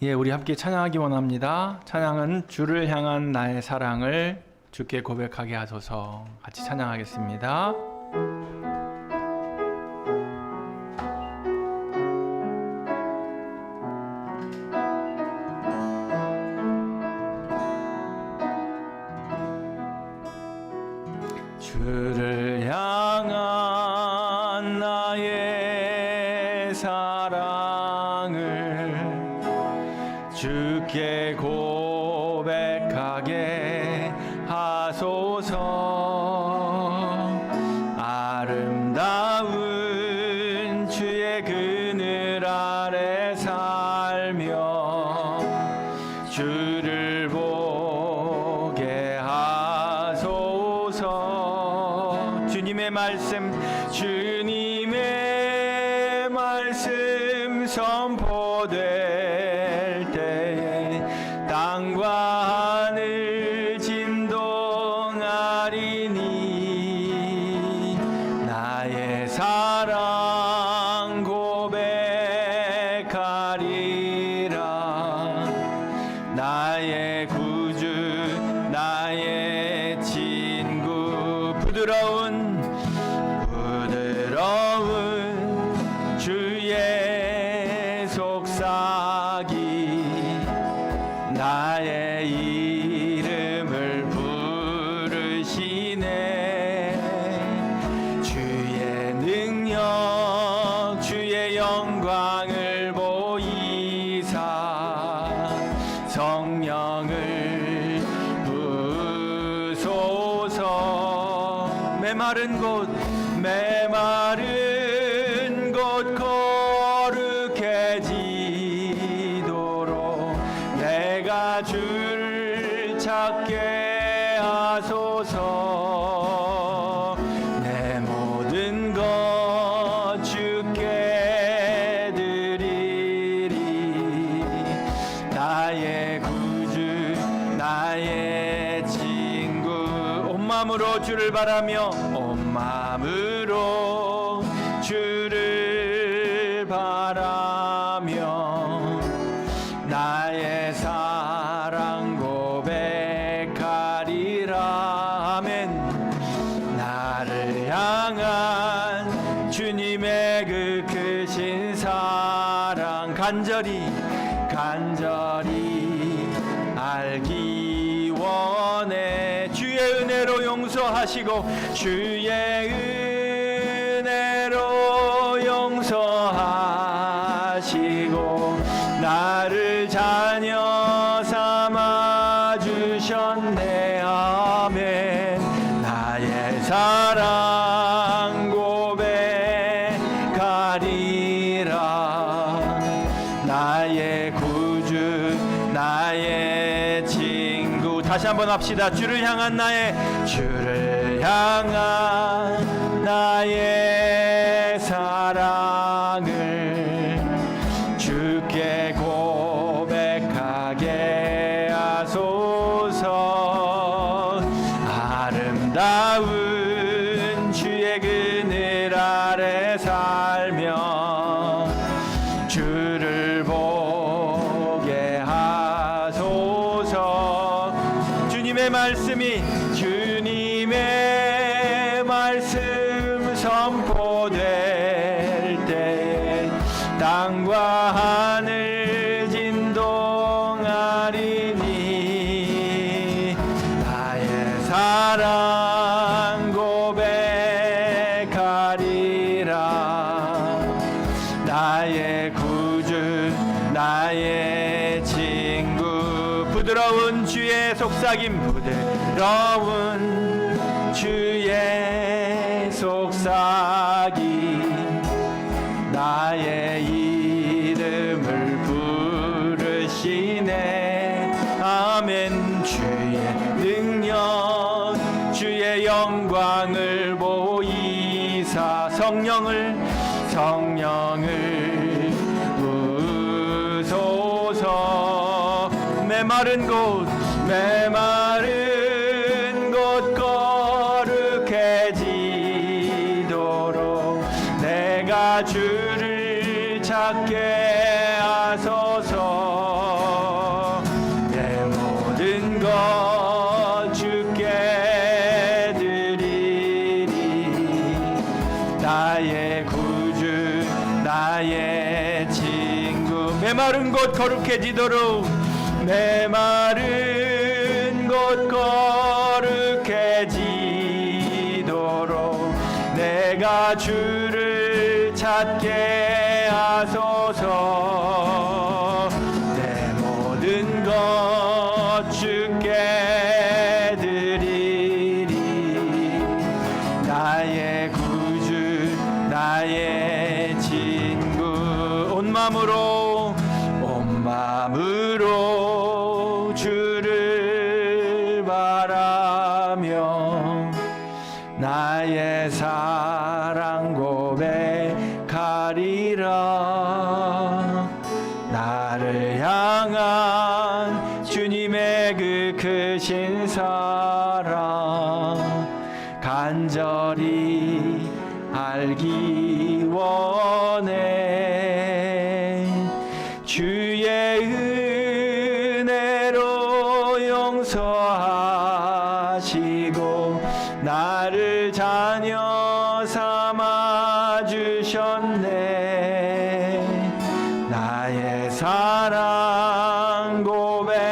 예, 우리 함께 찬양하기 원합니다. 찬양은 주를 향한 나의 사랑을 주께 고백하게 하소서. 같이 찬양하겠습니다. 주를 향한 나의 사랑을 주께 고백하게 하소서. 아름다운 주의 그늘 아래 살며 주를 보게 하소서. 주님의 말씀 선포될 때에 땅과 하늘 진동하리니 나의 사랑 고백하리라. 나의 구주 나의 친구 부드러운 주의 속삭이 나의 이름을 부르시네. 주의 능력 주의 영광을 보이사 성령을 부소서. 메마른 곳 거룩해지도록 내가 주를 찾게 하소서. 내 모든 것 주께 드리리. 나의 구주 나의 친구 온 마음으로 주를 바라며 온 마음으로 주를 바라며 나의 사랑 고백하리라. 아멘. 나를 향한 주님의 그 크신 사랑 간절히 알기 원해. 주의 은혜로 용서하시고 주의 은혜로 용서하시고 나를 자녀 삼아 주셨네. 아멘. 나의 사랑 고백하리라. 나의 구주 나의 친구. 다시 한번 합시다. 주를 향한 나의 사랑을 주께 고백하게 하소서. 아름다운 주의 그늘 아래 살며 주를 보게 하소서. 주님의 말씀 선포될 때 땅과 하늘 진동하리니 나의 사랑 고백하리라. 나의 구주 나의 친구 부드러운 주의 속삭임 부드러운 주의 속삭이 나의 이름을 부르시네. 아멘. 주의 능력 주의 영광을 보이사 성령을 부소서. 메마른 곳 거룩해지도록 내가 주를 찾게 하소서. 나의 구주 나의 친구. 메마른 곳 거룩해지도록 메마른 곳 거룩해지도록 내가 주를 찾게 하소서. 내 모든 것 주께 드리리. 나의 구주 나의 친구. 온 마음으로 주를 바라며 나의 사랑 고백하리라. 나를 향한 주님의 그 크신 사랑 간절히 알기 원해. 주의 은혜로 용서하시고 나를 자녀 삼아 주셨네. 나의 사랑 고백하리라.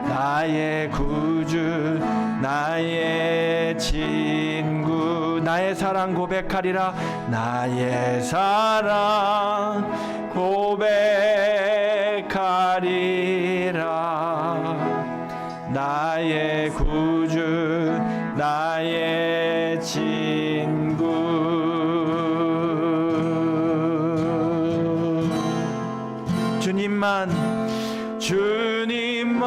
나의 구주 나의 친구. 나의 사랑 고백하리라. 나의 사랑 고백하리라. 나의 구주 나의 친구. 주님만 주님만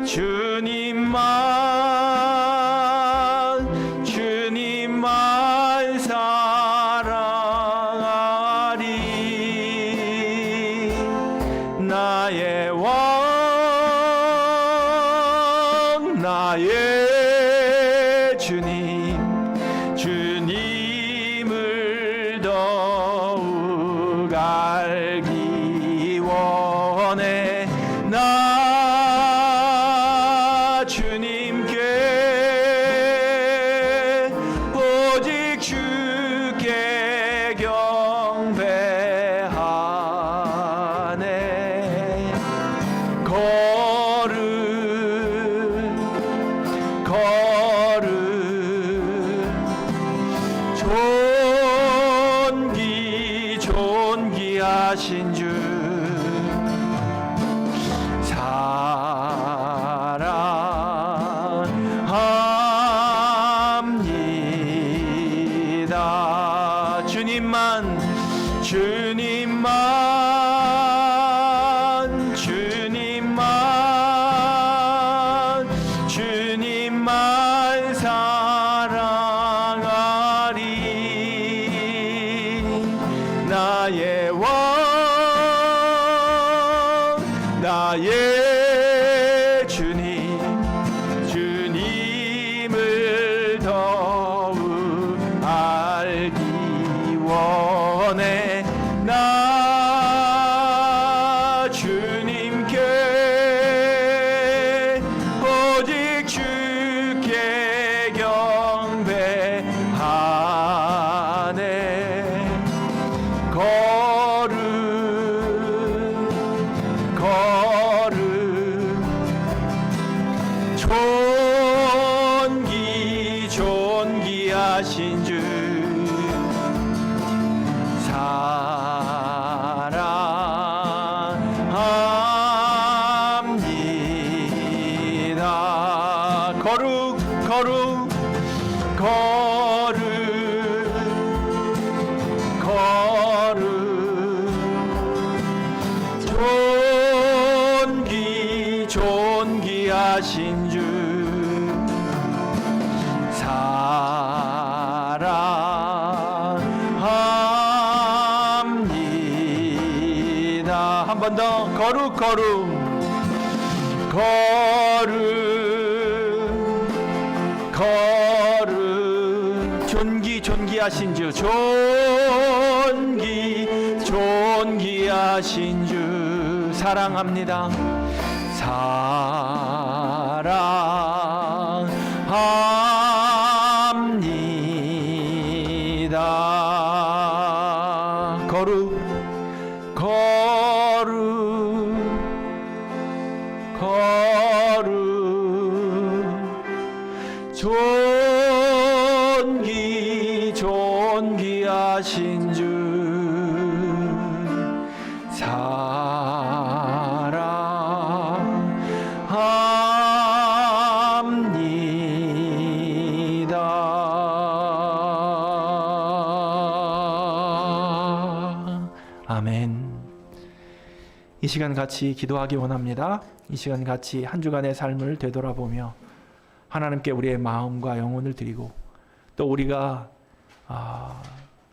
주님만 주님만 사랑하리. 나의 왕 나의 주님 주님을 더욱 알기 원해. 나 주님께 오직 주께 경배하네. 존귀하신 주 사랑합니다. 주님만 주님만 주님만 주님만 사랑하리. 나의 왕 나의 주님 주님을 더욱 알기 원해. 나 주님께 오직 주께 경배하네. 존귀하신 주 사랑합니다. 거룩 존귀하신 주 사랑합니다. 한 번 더 거룩 존귀하신 주 존귀하신 주 사랑합니다. 사랑 존귀하신 주 사랑합니다. 아멘. 이 시간 같이 기도하기 원합니다. 이 시간 같이 한 주간의 삶을 되돌아보며 하나님께 우리의 마음과 영혼을 드리고, 또 우리가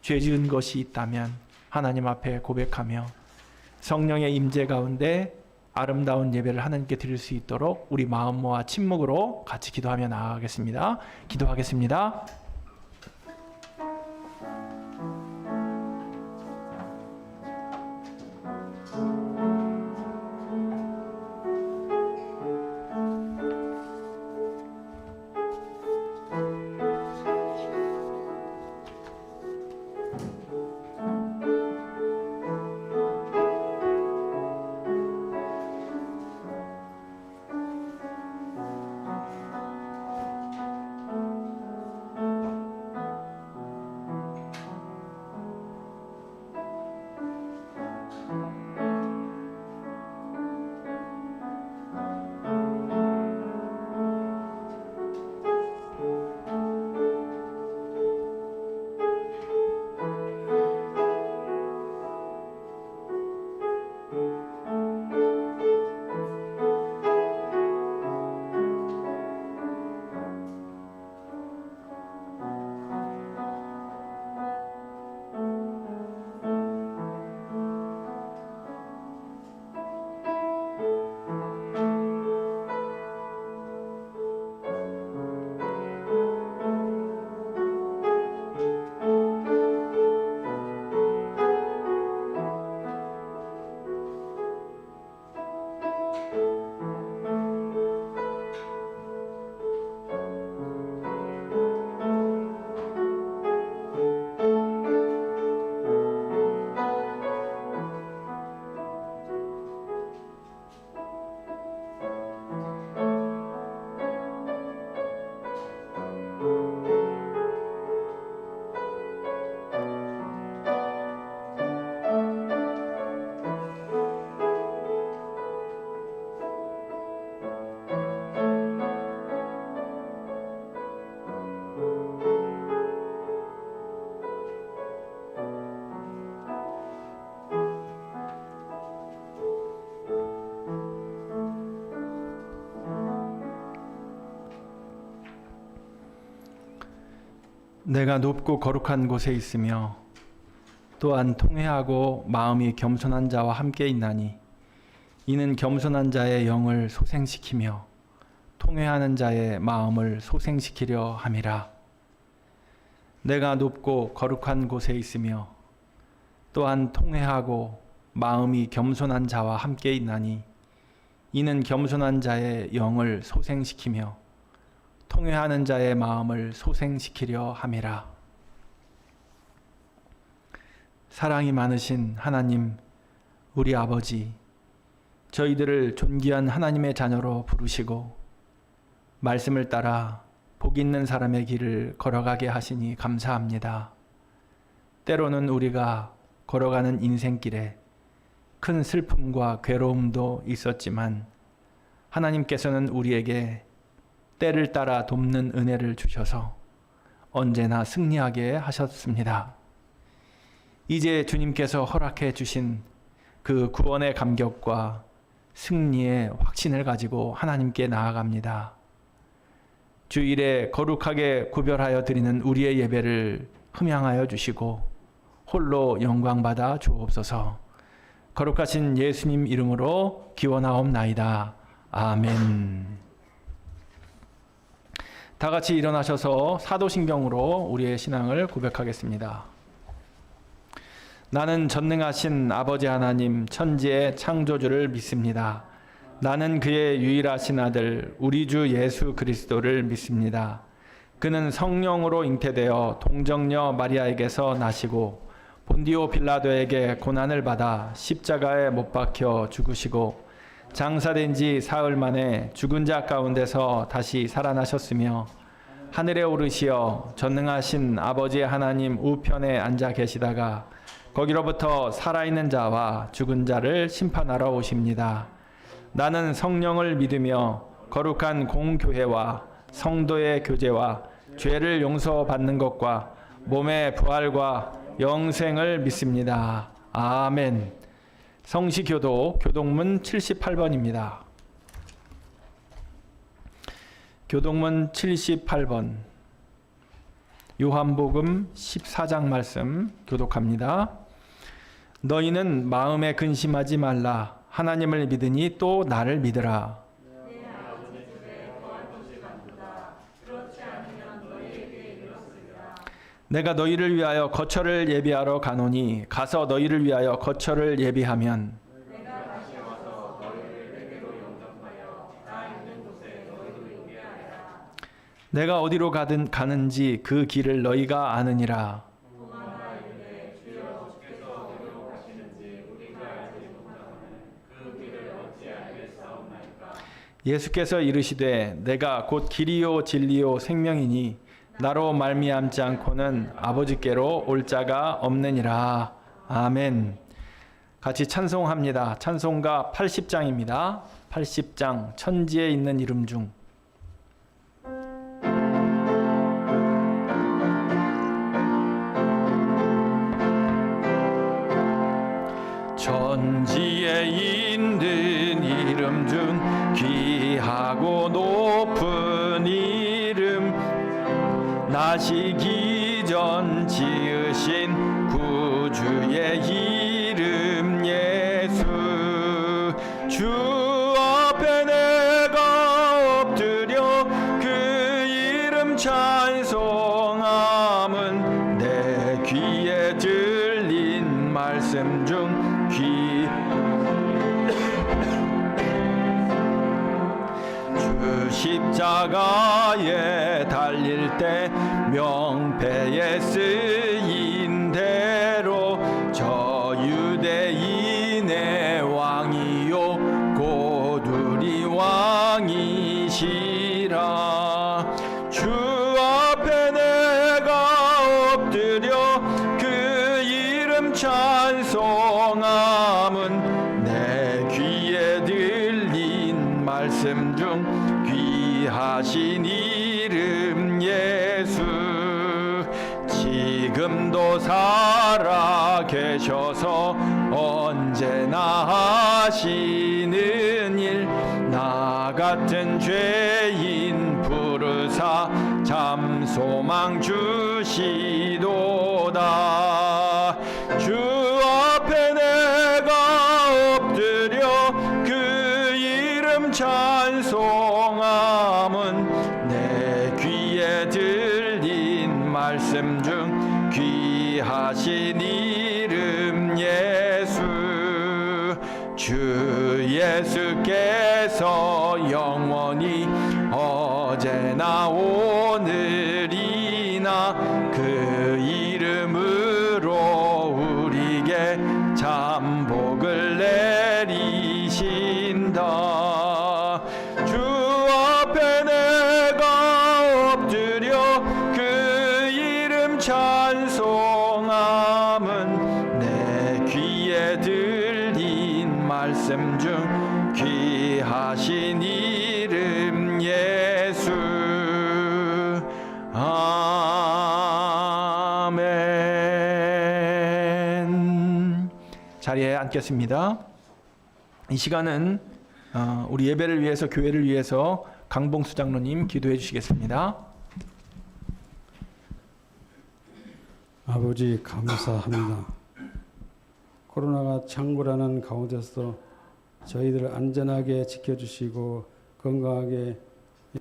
죄 지은 것이 있다면 하나님 앞에 고백하며 성령의 임재 가운데 아름다운 예배를 하나님께 드릴 수 있도록 우리 마음 모아 침묵으로 같이 기도하며 나아가겠습니다. 기도하겠습니다. 내가 높고 거룩한 곳에 있으며 또한 통회하고 마음이 겸손한 자와 함께 있나니 이는 겸손한 자의 영을 소생시키며 통회하는 자의 마음을 소생시키려 함이라. 내가 높고 거룩한 곳에 있으며 또한 통회하고 마음이 겸손한 자와 함께 있나니 이는 겸손한 자의 영을 소생시키며 통회하는 자의 마음을 소생시키려 함이라. 사랑이 많으신 하나님, 우리 아버지, 저희들을 존귀한 하나님의 자녀로 부르시고 말씀을 따라 복 있는 사람의 길을 걸어가게 하시니 감사합니다. 때로는 우리가 걸어가는 인생길에 큰 슬픔과 괴로움도 있었지만 하나님께서는 우리에게 때를 따라 돕는 은혜를 주셔서 언제나 승리하게 하셨습니다. 이제 주님께서 허락해 주신 그 구원의 감격과 승리의 확신을 가지고 하나님께 나아갑니다. 주일에 거룩하게 구별하여 드리는 우리의 예배를 흠양하여 주시고 홀로 영광받아 주옵소서. 거룩하신 예수님 이름으로 기원하옵나이다. 아멘. 다 같이 일어나셔서 사도신경으로 우리의 신앙을 고백하겠습니다. 나는 전능하신 아버지 하나님 천지의 창조주를 믿습니다. 나는 그의 유일하신 아들 우리 주 예수 그리스도를 믿습니다. 그는 성령으로 잉태되어 동정녀 마리아에게서 나시고 본디오 빌라도에게 고난을 받아 십자가에 못 박혀 죽으시고 장사된 지 사흘 만에 죽은 자 가운데서 다시 살아나셨으며 하늘에 오르시어 전능하신 아버지 하나님 우편에 앉아 계시다가 거기로부터 살아있는 자와 죽은 자를 심판하러 오십니다. 나는 성령을 믿으며 거룩한 공교회와 성도의 교제와 죄를 용서받는 것과 몸의 부활과 영생을 믿습니다. 아멘. 성시교도 교동문 78번입니다. 교동문 78번 요한복음 14장 말씀 교독합니다. 너희는 마음에 근심하지 말라. 하나님을 믿으니 또 나를 믿으라. 내가 너희를 위하여 거처를 예비하러 가노니 가서 너희를 위하여 거처를 예비하면 내가 어디로 가는지 그 길을 너희가 아느니라. 예수께서 이르시되 내가 곧 길이요 진리요 생명이니 나로 말미암지 않고는 아버지께로 올 자가 없느니라. 아멘. 같이 찬송합니다. 찬송가 80장입니다. 80장 천지에 있는 이름 중 천지에 있는 이름 중 귀하고 높은 이름 나시기 전 지으신 구주의 이름 예수 주 앞에 내가 엎드려 그 이름 찬송함은 내 귀에 들린 말씀 중 주 십자가에 달릴 때 명패에 쓰인 대로 저 유대인의 왕이요 곧 우리 왕이시라. 주 앞에 내가 엎드려 그 이름 찬송함은 내 귀에 들린 말씀 중 귀하신 이름 예수 지금도 살아 계셔서 언제나 하시는 일 나 같은 죄인 부르사 참 소망 주시도다. 주 앞에 내가 엎드려 그 이름 찬송함은 내 귀에 들린 말씀 중 귀하신 이름 예수 주 예수께서 영원히 어제나 오늘이나 그 이름으로 우리에게 참 복을 내리신다. 주 앞에 내가 엎드려 그 이름 찬송함은 내 귀에 들린 말씀 중 귀하신 이름 예수 아멘. 자리에 앉겠습니다. 이 시간은 우리 예배를 위해서 교회를 위해서 강봉수 장로님 기도해 주시겠습니다. 아버지 감사합니다. 코로나가 창궐하는 가운데서 저희들을 안전하게 지켜주시고 건강하게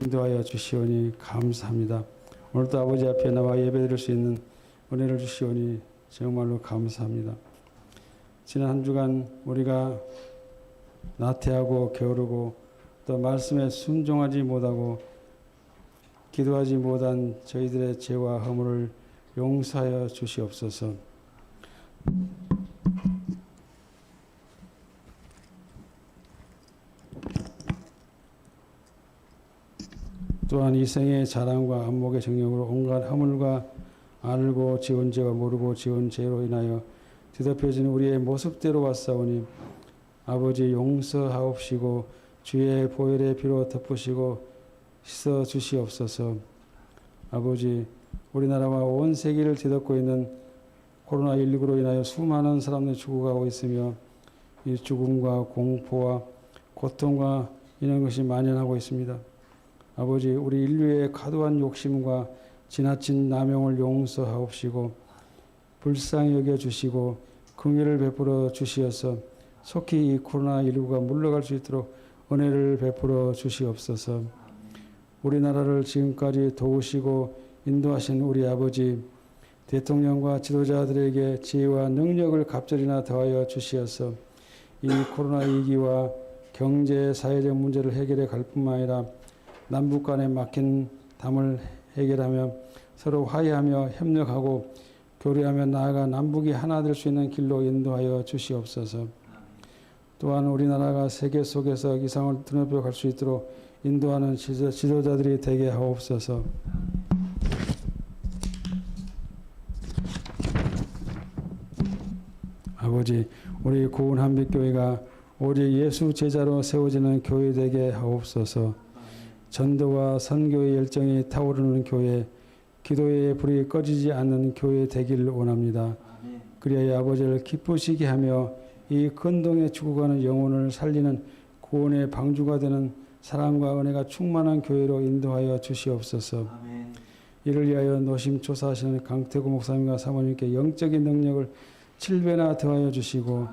인도하여 주시오니 감사합니다. 오늘도 아버지 앞에 나와 예배드릴 수 있는 은혜를 주시오니 정말로 감사합니다. 지난 한 주간 우리가 나태하고 게으르고 또 말씀에 순종하지 못하고 기도하지 못한 저희들의 죄와 허물을 용서하여 주시옵소서. 또한 이생의 자랑과 안목의 정력으로 온갖 허물과 알고 지은 죄와 모르고 지은 죄로 인하여 뒤덮여진 우리의 모습대로 왔사오니 아버지 용서하옵시고 주의 보혈의 피로 덮으시고 씻어 주시옵소서. 아버지, 우리나라와 온 세계를 뒤덮고 있는 코로나19로 인하여 수많은 사람들이 죽어가고 있으며 이 죽음과 공포와 고통과 이런 것이 만연하고 있습니다. 아버지, 우리 인류의 과도한 욕심과 지나친 남용을 용서하옵시고 불쌍히 여겨주시고 긍휼을 베풀어 주시어서 속히 이 코로나19가 물러갈 수 있도록 은혜를 베풀어 주시옵소서. 우리나라를 지금까지 도우시고 인도하신 우리 아버지, 대통령과 지도자들에게 지혜와 능력을 갑절이나 더하여 주시어서 이 코로나 위기와 경제, 사회적 문제를 해결해 갈 뿐만 아니라 남북 간에 막힌 담을 해결하며 서로 화해하며 협력하고 교류하며 나아가 남북이 하나 될 수 있는 길로 인도하여 주시옵소서. 또한 우리나라가 세계 속에서 이상을 드높여 갈 수 있도록 인도하는 지도자들이 되게 하옵소서. 아버지, 우리 고운 한빛교회가 오직 예수 제자로 세워지는 교회 되게 하옵소서. 전도와 선교의 열정이 타오르는 교회, 기도의 불이 꺼지지 않는 교회 되기를 원합니다. 그리하여 아버지를 기쁘시게 하며 이 근동에 죽어가는 영혼을 살리는 구원의 방주가 되는 사랑과 은혜가 충만한 교회로 인도하여 주시옵소서. 이를 위하여 노심초사하시는 강태구 목사님과 사모님께 영적인 능력을 7배나 더하여 주시고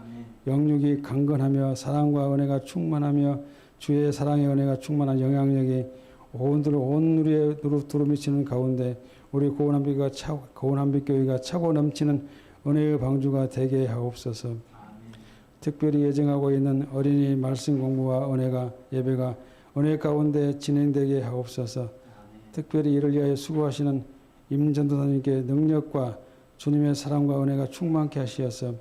영육이 강건하며 사랑과 은혜가 충만하며 주의 사랑의 은혜가 충만한 영향력이 온 우리의 두루미치는 가운데 우리 고운 한빛교회가 차고 넘치는 은혜의 방주가 되게 하옵소서. 특별히 예정하고 있는 어린이 말씀 공부와 예배가 은혜 가운데 진행되게 하옵소서. 특별히 이를 위하여 수고하시는 임전도사님께 능력과 주님의 사랑과 은혜가 충만케 하시어서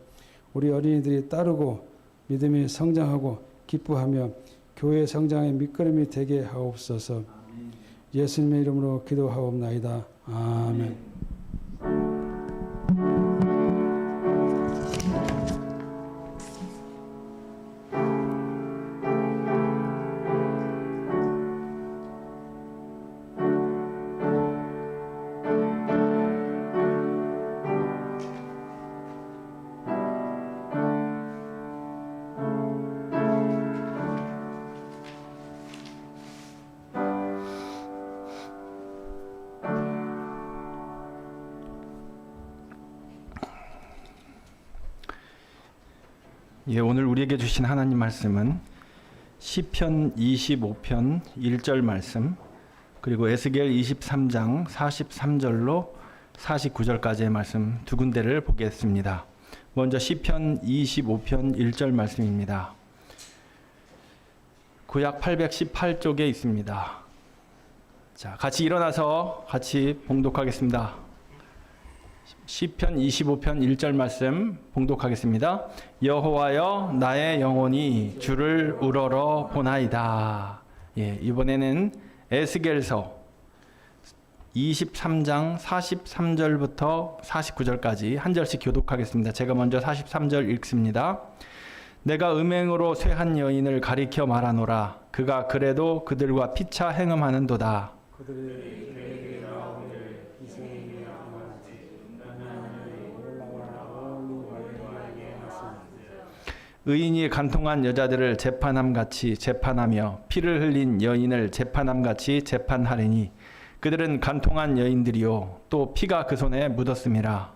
우리 어린이들이 따르고 믿음이 성장하고 기뻐하며 교회 성장의 밑거름이 되게 하옵소서. 예수님의 이름으로 기도하옵나이다. 아멘. 예, 오늘 우리에게 주신 하나님 말씀은 시편 25편 1절 말씀, 그리고 에스겔 23장 43절로 49절까지의 말씀 두 군데를 보겠습니다. 먼저 시편 25편 1절 말씀입니다. 구약 818쪽에 있습니다. 자, 같이 일어나서 같이 봉독하겠습니다. 시편 25편 1절 말씀 봉독하겠습니다. 여호와여, 나의 영혼이 주를 우러러 보나이다. 예, 이번에는 에스겔서 23장 43절부터 49절까지 한 절씩 교독하겠습니다. 제가 먼저 43절 읽습니다. 내가 음행으로 쇠한 여인을 가리켜 말하노라. 그가 그래도 그들과 피차 행음하는도다. 의인이 간통한 여자들을 재판함같이 재판하며 피를 흘린 여인을 재판함같이 재판하리니 그들은 간통한 여인들이요 또 피가 그 손에 묻었음이라.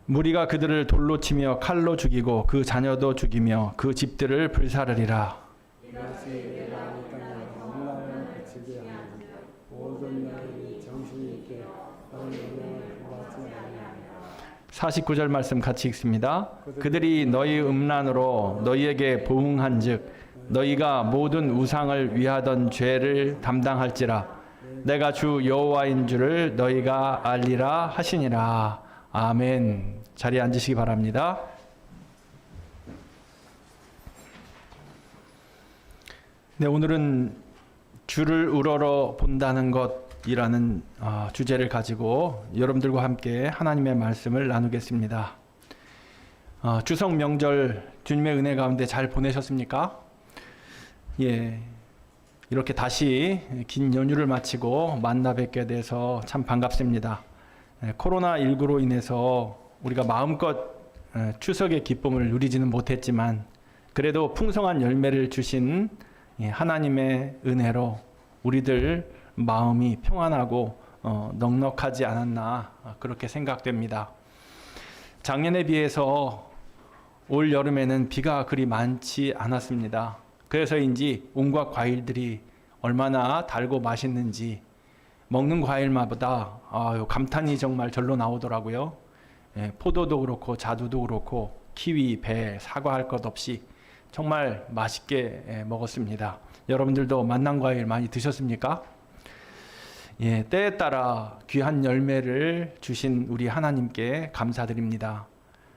무리가 그들을 돌로 치며 칼로 죽이고 그 자녀도 죽이며 그 집들을 불사르리라. 49절 말씀 같이 읽습니다. 그들이 너희 음란으로 너희에게 보응한즉 너희가 모든 우상을 위하던 죄를 담당할지라. 내가 주 여호와인 줄을 너희가 알리라 하시니라. 아멘. 자리에 앉으시기 바랍니다. 네, 오늘은 주를 우러러 본다는 것이라는 주제를 가지고 여러분들과 함께 하나님의 말씀을 나누겠습니다. 추석 명절 주님의 은혜 가운데 잘 보내셨습니까? 예, 이렇게 다시 긴 연휴를 마치고 만나 뵙게 돼서 참 반갑습니다. 코로나19로 인해서 우리가 마음껏 추석의 기쁨을 누리지는 못했지만 그래도 풍성한 열매를 주신 하나님의 은혜로 우리들 마음이 평안하고 넉넉하지 않았나 그렇게 생각됩니다. 작년에 비해서 올 여름에는 비가 그리 많지 않았습니다. 그래서인지 온갖 과일들이 얼마나 달고 맛있는지 먹는 과일마다 감탄이 정말 절로 나오더라고요. 포도도 그렇고 자두도 그렇고 키위, 배, 사과 할 것 없이 정말 맛있게 먹었습니다. 여러분들도 만난 과일 많이 드셨습니까? 예, 때에 따라 귀한 열매를 주신 우리 하나님께 감사드립니다.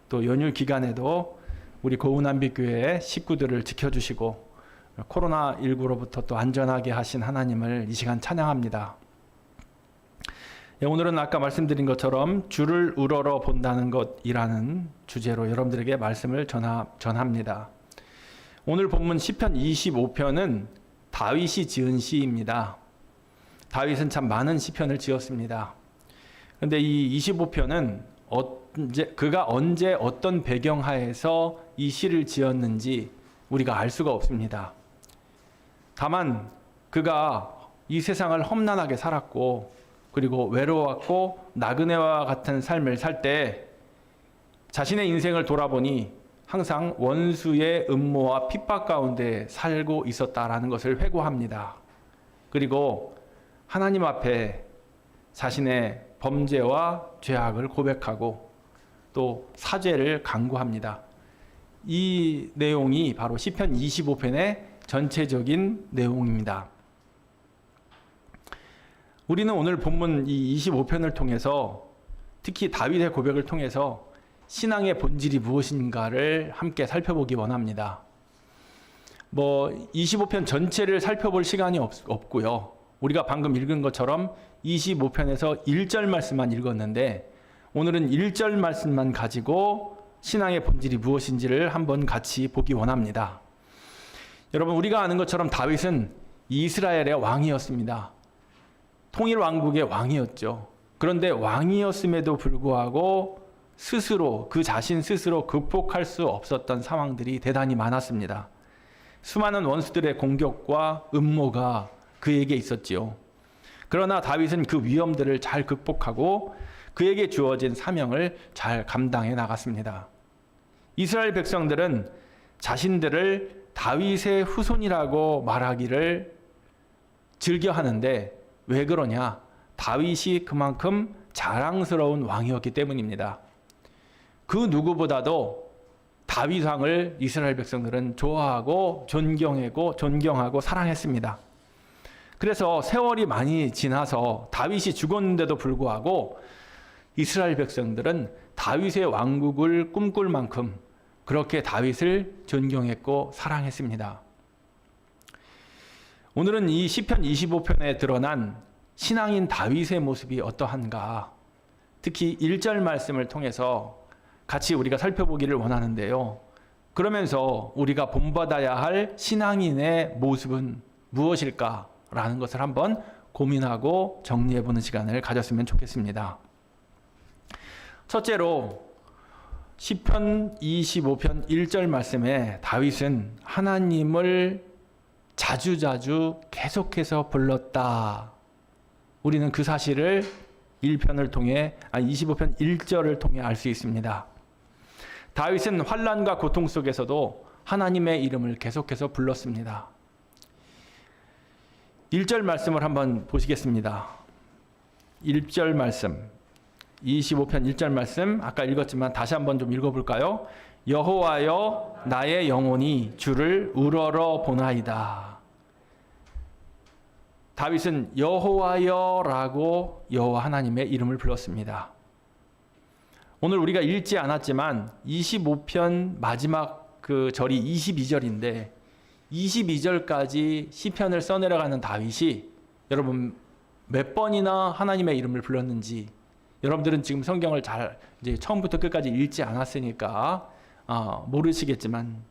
또 연휴 기간에도 우리 고운한빛교회 식구들을 지켜주시고 코로나19로부터 또 안전하게 하신 하나님을 이 시간 찬양합니다. 예, 오늘은 아까 말씀드린 것처럼 주를 우러러 본다는 것이라는 주제로 여러분들에게 말씀을 전합니다. 오늘 본문 시편 25편은 다윗이 지은 시입니다. 다윗은 참 많은 시편을 지었습니다. 그런데 이 25편은 그가 언제 어떤 배경하에서 이 시를 지었는지 우리가 알 수가 없습니다. 다만 그가 이 세상을 험난하게 살았고 그리고 외로웠고 나그네와 같은 삶을 살 때 자신의 인생을 돌아보니 항상 원수의 음모와 핍박 가운데 살고 있었다라는 것을 회고합니다. 그리고 하나님 앞에 자신의 범죄와 죄악을 고백하고 또 사죄를 간구합니다. 이 내용이 바로 시편 25편의 전체적인 내용입니다. 우리는 오늘 본문 이 25편을 통해서 특히 다윗의 고백을 통해서 신앙의 본질이 무엇인가를 함께 살펴보기 원합니다. 25편 전체를 살펴볼 시간이 없고요. 우리가 방금 읽은 것처럼 25편에서 1절 말씀만 읽었는데 오늘은 1절 말씀만 가지고 신앙의 본질이 무엇인지를 한번 같이 보기 원합니다. 여러분, 우리가 아는 것처럼 다윗은 이스라엘의 왕이었습니다. 통일 왕국의 왕이었죠. 그런데 왕이었음에도 불구하고 그 자신 스스로 극복할 수 없었던 상황들이 대단히 많았습니다. 수많은 원수들의 공격과 음모가 그에게 있었지요. 그러나 다윗은 그 위험들을 잘 극복하고 그에게 주어진 사명을 잘 감당해 나갔습니다. 이스라엘 백성들은 자신들을 다윗의 후손이라고 말하기를 즐겨하는데 왜 그러냐? 다윗이 그만큼 자랑스러운 왕이었기 때문입니다. 그 누구보다도 다윗 왕을 이스라엘 백성들은 좋아하고 존경하고 사랑했습니다. 그래서 세월이 많이 지나서 다윗이 죽었는데도 불구하고 이스라엘 백성들은 다윗의 왕국을 꿈꿀 만큼 그렇게 다윗을 존경했고 사랑했습니다. 오늘은 이 시편 25편에 드러난 신앙인 다윗의 모습이 어떠한가, 특히 1절 말씀을 통해서 같이 우리가 살펴보기를 원하는데요. 그러면서 우리가 본받아야 할 신앙인의 모습은 무엇일까라는 것을 한번 고민하고 정리해보는 시간을 가졌으면 좋겠습니다. 첫째로 시편 25편 1절 말씀에 다윗은 하나님을 자주자주 계속해서 불렀다. 우리는 그 사실을 25편 1절을 통해 알 수 있습니다. 다윗은 환난과 고통 속에서도 하나님의 이름을 계속해서 불렀습니다. 1절 말씀을 한번 보시겠습니다. 1절 말씀, 25편 1절 말씀 아까 읽었지만 다시 한번 좀 읽어볼까요? 여호와여 나의 영혼이 주를 우러러 보나이다. 다윗은 여호와여라고 여호와 하나님의 이름을 불렀습니다. 오늘 우리가 읽지 않았지만 25편 마지막 그 절이 22절인데 22절까지 시편을 써내려가는 다윗이 여러분 몇 번이나 하나님의 이름을 불렀는지 여러분들은 지금 성경을 잘 이제 처음부터 끝까지 읽지 않았으니까 모르시겠지만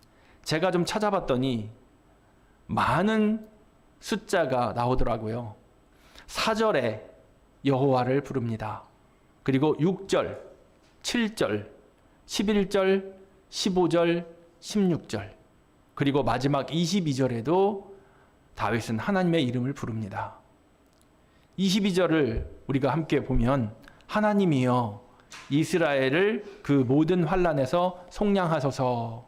제가 좀 찾아봤더니 많은 숫자가 나오더라고요. 4절에 여호와를 부릅니다. 그리고 6절, 7절, 11절, 15절, 16절, 그리고 마지막 22절에도 다윗은 하나님의 이름을 부릅니다. 22절을 우리가 함께 보면 하나님이여 이스라엘을 그 모든 환난에서 속량하소서.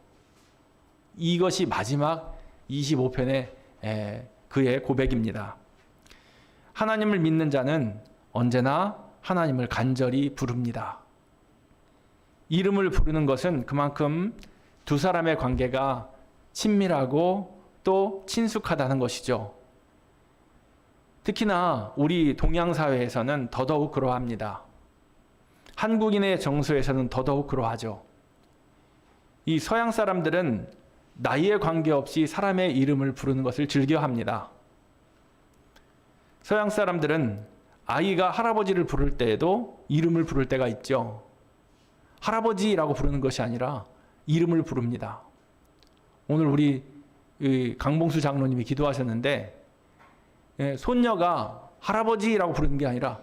이것이 마지막 25편의 그의 고백입니다. 하나님을 믿는 자는 언제나 하나님을 간절히 부릅니다. 이름을 부르는 것은 그만큼 두 사람의 관계가 친밀하고 또 친숙하다는 것이죠. 특히나 우리 동양사회에서는 더더욱 그러합니다. 한국인의 정서에서는 더더욱 그러하죠. 이 서양 사람들은 나이에 관계없이 사람의 이름을 부르는 것을 즐겨합니다. 서양 사람들은 아이가 할아버지를 부를 때에도 이름을 부를 때가 있죠. 할아버지라고 부르는 것이 아니라 이름을 부릅니다. 오늘 우리 강봉수 장로님이 기도하셨는데 손녀가 할아버지라고 부르는 게 아니라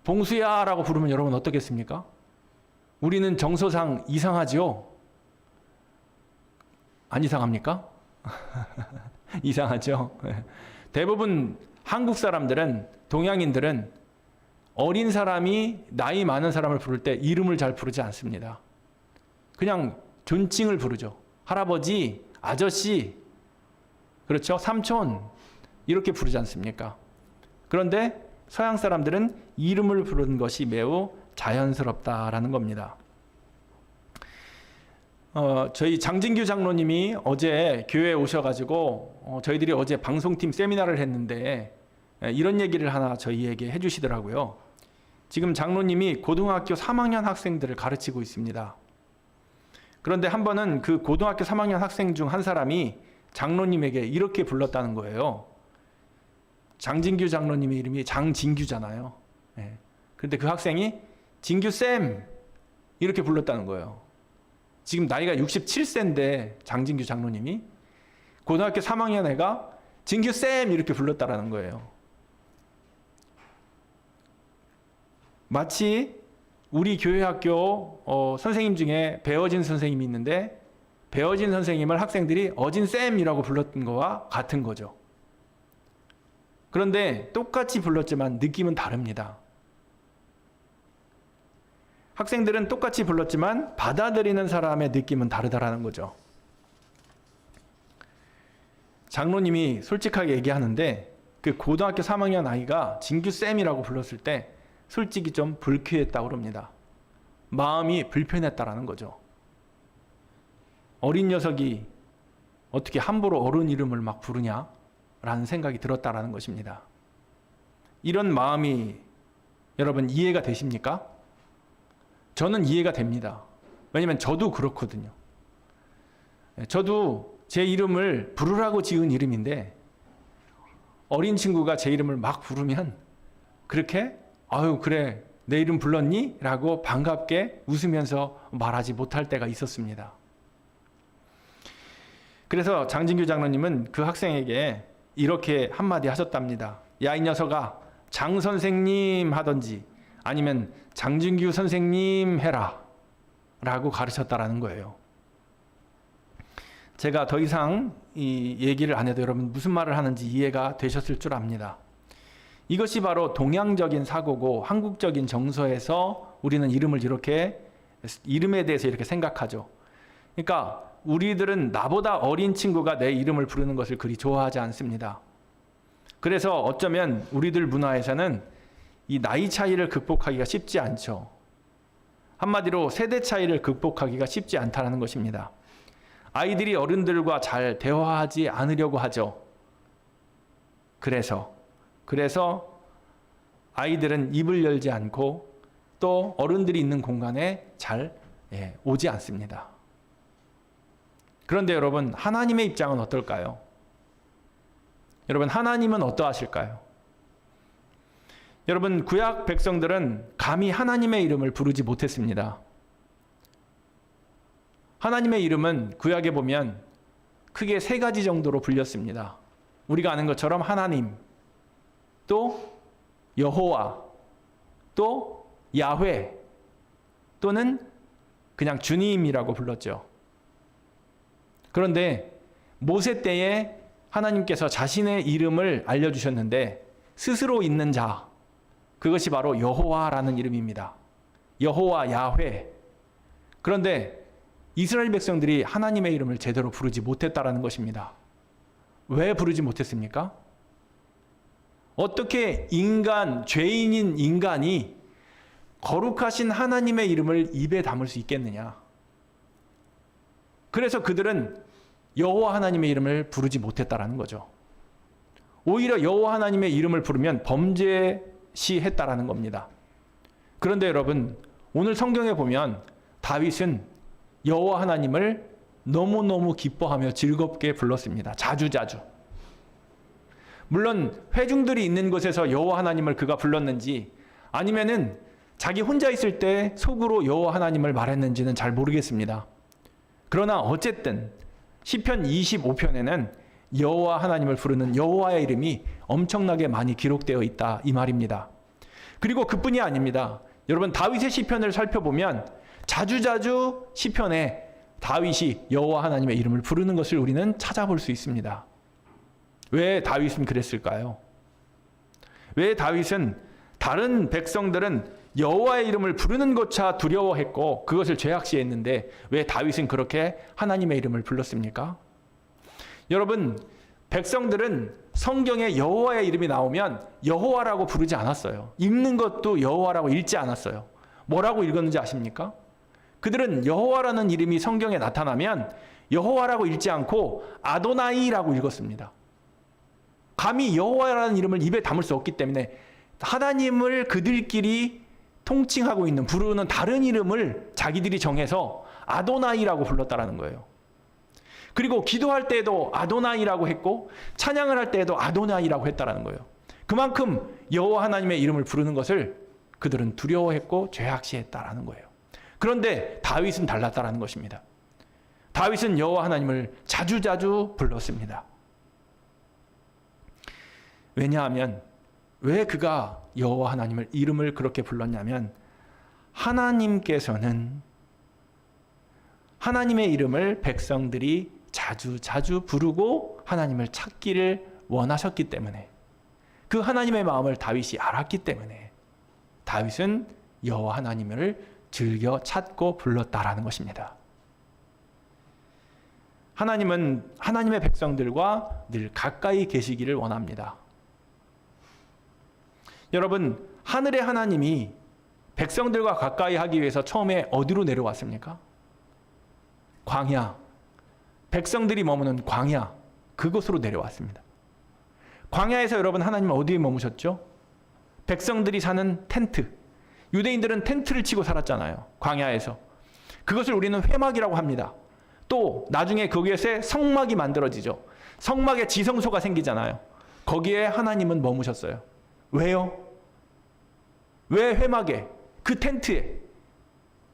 봉수야라고 부르면 여러분 어떻겠습니까? 우리는 정서상 이상하죠? 안 이상합니까? 이상하죠? 대부분 한국 사람들은, 동양인들은 어린 사람이 나이 많은 사람을 부를 때 이름을 잘 부르지 않습니다. 그냥 존칭을 부르죠. 할아버지, 아저씨, 그렇죠? 삼촌, 이렇게 부르지 않습니까? 그런데 서양 사람들은 이름을 부르는 것이 매우 자연스럽다라는 겁니다. 저희 장진규 장로님이 어제 교회에 오셔가지고 저희들이 어제 방송팀 세미나를 했는데 이런 얘기를 하나 저희에게 해주시더라고요. 지금 장로님이 고등학교 3학년 학생들을 가르치고 있습니다. 그런데 한 번은 그 고등학교 3학년 학생 중 한 사람이 장로님에게 이렇게 불렀다는 거예요. 장진규 장로님의 이름이 장진규잖아요. 그런데 그 학생이 진규쌤 이렇게 불렀다는 거예요. 지금 나이가 67세인데 장진규 장로님이 고등학교 3학년 애가 진규쌤 이렇게 불렀다라는 거예요. 마치 우리 교회 학교 선생님 중에 배어진 선생님이 있는데 배어진 선생님을 학생들이 어진쌤이라고 불렀던 거와 같은 거죠. 그런데 똑같이 불렀지만 느낌은 다릅니다. 학생들은 똑같이 불렀지만 받아들이는 사람의 느낌은 다르다라는 거죠. 장로님이 솔직하게 얘기하는데 그 고등학교 3학년 아이가 진규쌤이라고 불렀을 때 솔직히 좀 불쾌했다고 그럽니다. 마음이 불편했다라는 거죠. 어린 녀석이 어떻게 함부로 어른 이름을 막 부르냐? 라는 생각이 들었다라는 것입니다. 이런 마음이 여러분 이해가 되십니까? 저는 이해가 됩니다. 왜냐면 저도 그렇거든요. 저도 제 이름을 부르라고 지은 이름인데 어린 친구가 제 이름을 막 부르면 그렇게 아유 그래 내 이름 불렀니? 라고 반갑게 웃으면서 말하지 못할 때가 있었습니다. 그래서 장진규 장로님은 그 학생에게 이렇게 한마디 하셨답니다. 야 이 녀석아 장 선생님 하던지 아니면 장진규 선생님 해라 라고 가르쳤다라는 거예요. 제가 더 이상 이 얘기를 안 해도 여러분 무슨 말을 하는지 이해가 되셨을 줄 압니다. 이것이 바로 동양적인 사고고 한국적인 정서에서 우리는 이름에 대해서 이렇게 생각하죠. 그러니까 우리들은 나보다 어린 친구가 내 이름을 부르는 것을 그리 좋아하지 않습니다. 그래서 어쩌면 우리들 문화에서는 이 나이 차이를 극복하기가 쉽지 않죠. 한마디로 세대 차이를 극복하기가 쉽지 않다는 것입니다. 아이들이 어른들과 잘 대화하지 않으려고 하죠. 그래서 아이들은 입을 열지 않고 또 어른들이 있는 공간에 잘 오지 않습니다. 그런데 여러분, 하나님의 입장은 어떨까요? 여러분, 하나님은 어떠하실까요? 여러분, 구약 백성들은 감히 하나님의 이름을 부르지 못했습니다. 하나님의 이름은 구약에 보면 크게 세 가지 정도로 불렸습니다. 우리가 아는 것처럼 하나님, 또 여호와, 또 야훼, 또는 그냥 주님이라고 불렀죠. 그런데 모세 때에 하나님께서 자신의 이름을 알려주셨는데 스스로 있는 자, 그것이 바로 여호와라는 이름입니다. 여호와, 야훼. 그런데 이스라엘 백성들이 하나님의 이름을 제대로 부르지 못했다라는 것입니다. 왜 부르지 못했습니까? 어떻게 죄인인 인간이 거룩하신 하나님의 이름을 입에 담을 수 있겠느냐? 그래서 그들은 여호와 하나님의 이름을 부르지 못했다라는 거죠. 오히려 여호와 하나님의 이름을 부르면 범죄시했다라는 겁니다. 그런데 여러분, 오늘 성경에 보면 다윗은 여호와 하나님을 너무너무 기뻐하며 즐겁게 불렀습니다. 자주자주. 물론 회중들이 있는 곳에서 여호와 하나님을 그가 불렀는지 아니면은 자기 혼자 있을 때 속으로 여호와 하나님을 말했는지는 잘 모르겠습니다. 그러나 어쨌든 시편 25편에는 여호와 하나님을 부르는 여호와의 이름이 엄청나게 많이 기록되어 있다, 이 말입니다. 그리고 그뿐이 아닙니다. 여러분, 다윗의 시편을 살펴보면 자주자주 시편에 다윗이 여호와 하나님의 이름을 부르는 것을 우리는 찾아볼 수 있습니다. 왜 다윗은 그랬을까요? 왜 다윗은 다른 백성들은 여호와의 이름을 부르는 것조차 두려워했고 그것을 죄악시했는데 왜 다윗은 그렇게 하나님의 이름을 불렀습니까? 여러분, 백성들은 성경에 여호와의 이름이 나오면 여호와라고 부르지 않았어요. 읽는 것도 여호와라고 읽지 않았어요. 뭐라고 읽었는지 아십니까? 그들은 여호와라는 이름이 성경에 나타나면 여호와라고 읽지 않고 아도나이라고 읽었습니다. 감히 여호와라는 이름을 입에 담을 수 없기 때문에 하나님을 그들끼리 통칭하고 있는, 부르는 다른 이름을 자기들이 정해서 아도나이라고 불렀다라는 거예요. 그리고 기도할 때에도 아도나이라고 했고 찬양을 할 때에도 아도나이라고 했다라는 거예요. 그만큼 여호와 하나님의 이름을 부르는 것을 그들은 두려워했고 죄악시했다라는 거예요. 그런데 다윗은 달랐다라는 것입니다. 다윗은 여호와 하나님을 자주자주 불렀습니다. 왜냐하면 왜 그가 여호와 하나님을 이름을 그렇게 불렀냐면 하나님께서는 하나님의 이름을 백성들이 자주자주 부르고 하나님을 찾기를 원하셨기 때문에, 그 하나님의 마음을 다윗이 알았기 때문에 다윗은 여호와 하나님을 즐겨 찾고 불렀다라는 것입니다. 하나님은 하나님의 백성들과 늘 가까이 계시기를 원합니다. 여러분, 하늘의 하나님이 백성들과 가까이 하기 위해서 처음에 어디로 내려왔습니까? 광야, 백성들이 머무는 광야, 그곳으로 내려왔습니다. 광야에서 여러분, 하나님은 어디에 머무셨죠? 백성들이 사는 텐트, 유대인들은 텐트를 치고 살았잖아요. 광야에서. 그것을 우리는 회막이라고 합니다. 또 나중에 거기에서 성막이 만들어지죠. 성막에 지성소가 생기잖아요. 거기에 하나님은 머무셨어요. 왜요? 왜 회막에, 그 텐트에?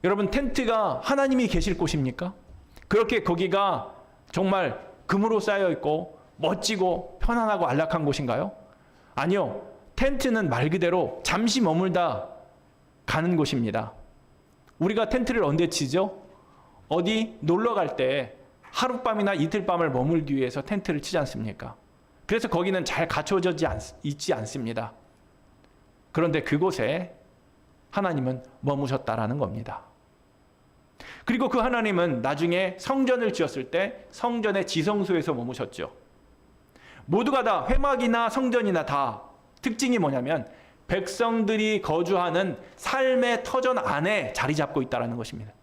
여러분, 텐트가 하나님이 계실 곳입니까? 그렇게 거기가 정말 금으로 쌓여 있고 멋지고 편안하고 안락한 곳인가요? 아니요. 텐트는 말 그대로 잠시 머물다 가는 곳입니다. 우리가 텐트를 언제 치죠? 어디 놀러 갈 때 하룻밤이나 이틀밤을 머물기 위해서 텐트를 치지 않습니까? 그래서 거기는 잘 갖춰져 있지 않습니다. 그런데 그곳에 하나님은 머무셨다라는 겁니다. 그리고 그 하나님은 나중에 성전을 지었을 때 성전의 지성소에서 머무셨죠. 모두가 다 회막이나 성전이나 다 특징이 뭐냐면 백성들이 거주하는 삶의 터전 안에 자리 잡고 있다는 것입니다.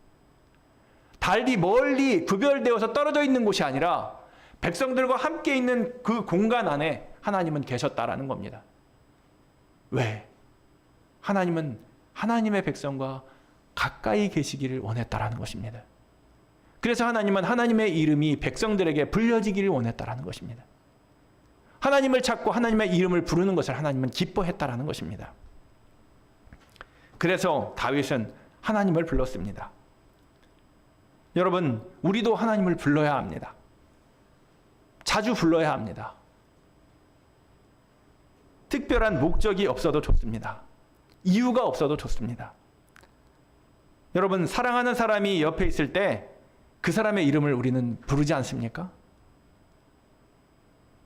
달리 멀리 구별되어서 떨어져 있는 곳이 아니라 백성들과 함께 있는 그 공간 안에 하나님은 계셨다라는 겁니다. 왜? 하나님은 하나님의 백성과 가까이 계시기를 원했다라는 것입니다. 그래서 하나님은 하나님의 이름이 백성들에게 불려지기를 원했다라는 것입니다. 하나님을 찾고 하나님의 이름을 부르는 것을 하나님은 기뻐했다라는 것입니다. 그래서 다윗은 하나님을 불렀습니다. 여러분, 우리도 하나님을 불러야 합니다. 자주 불러야 합니다. 특별한 목적이 없어도 좋습니다. 이유가 없어도 좋습니다. 여러분, 사랑하는 사람이 옆에 있을 때 그 사람의 이름을 우리는 부르지 않습니까?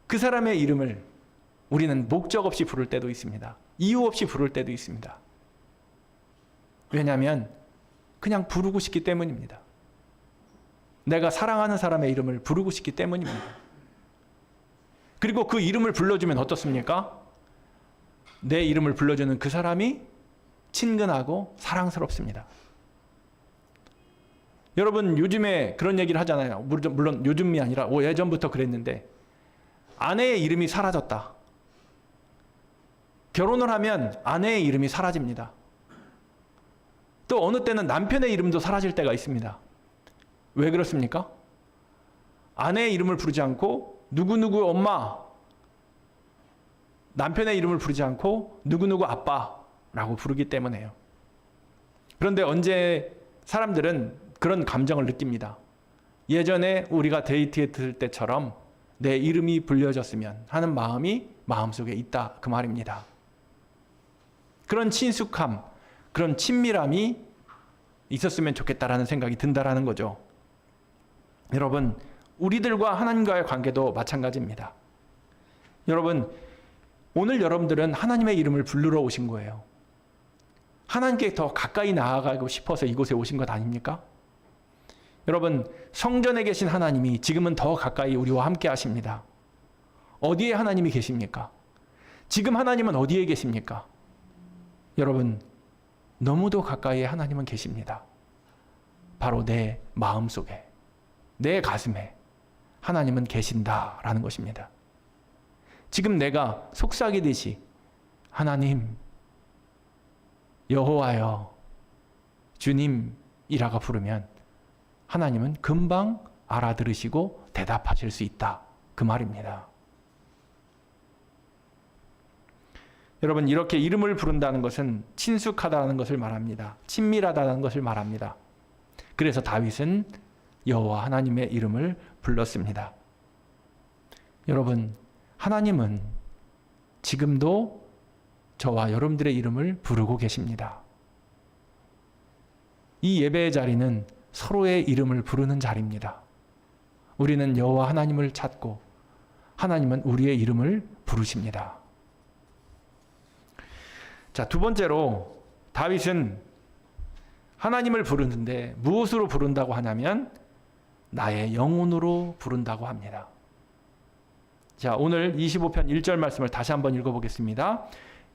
그 사람의 이름을 우리는 목적 없이 부를 때도 있습니다. 이유 없이 부를 때도 있습니다. 왜냐하면 그냥 부르고 싶기 때문입니다. 내가 사랑하는 사람의 이름을 부르고 싶기 때문입니다. 그리고 그 이름을 불러주면 어떻습니까? 내 이름을 불러주는 그 사람이 친근하고 사랑스럽습니다. 여러분, 요즘에 그런 얘기를 하잖아요. 물론 요즘이 아니라 예전부터 그랬는데, 아내의 이름이 사라졌다. 결혼을 하면 아내의 이름이 사라집니다. 또 어느 때는 남편의 이름도 사라질 때가 있습니다. 왜 그렇습니까? 아내의 이름을 부르지 않고 누구누구 엄마, 남편의 이름을 부르지 않고 누구누구 아빠라고 부르기 때문에요. 그런데 언제 사람들은 그런 감정을 느낍니다. 예전에 우리가 데이트했을 때처럼 내 이름이 불려졌으면 하는 마음이 마음속에 있다, 그 말입니다. 그런 친숙함, 그런 친밀함이 있었으면 좋겠다라는 생각이 든다라는 거죠. 여러분, 우리들과 하나님과의 관계도 마찬가지입니다. 여러분, 오늘 여러분들은 하나님의 이름을 부르러 오신 거예요. 하나님께 더 가까이 나아가고 싶어서 이곳에 오신 것 아닙니까? 여러분, 성전에 계신 하나님이 지금은 더 가까이 우리와 함께 하십니다. 어디에 하나님이 계십니까? 지금 하나님은 어디에 계십니까? 여러분, 너무도 가까이에 하나님은 계십니다. 바로 내 마음속에, 내 가슴에 하나님은 계신다라는 것입니다. 지금 내가 속삭이듯이 하나님, 여호와여, 주님이라고 부르면 하나님은 금방 알아들으시고 대답하실 수 있다, 그 말입니다. 여러분, 이렇게 이름을 부른다는 것은 친숙하다는 것을 말합니다. 친밀하다는 것을 말합니다. 그래서 다윗은 여호와 하나님의 이름을 불렀습니다. 여러분, 하나님은 지금도 저와 여러분들의 이름을 부르고 계십니다. 이 예배의 자리는 서로의 이름을 부르는 자리입니다. 우리는 여호와 하나님을 찾고 하나님은 우리의 이름을 부르십니다. 자, 두 번째로 다윗은 하나님을 부르는데 무엇으로 부른다고 하냐면 나의 영혼으로 부른다고 합니다. 자, 오늘 25편 1절 말씀을 다시 한번 읽어보겠습니다.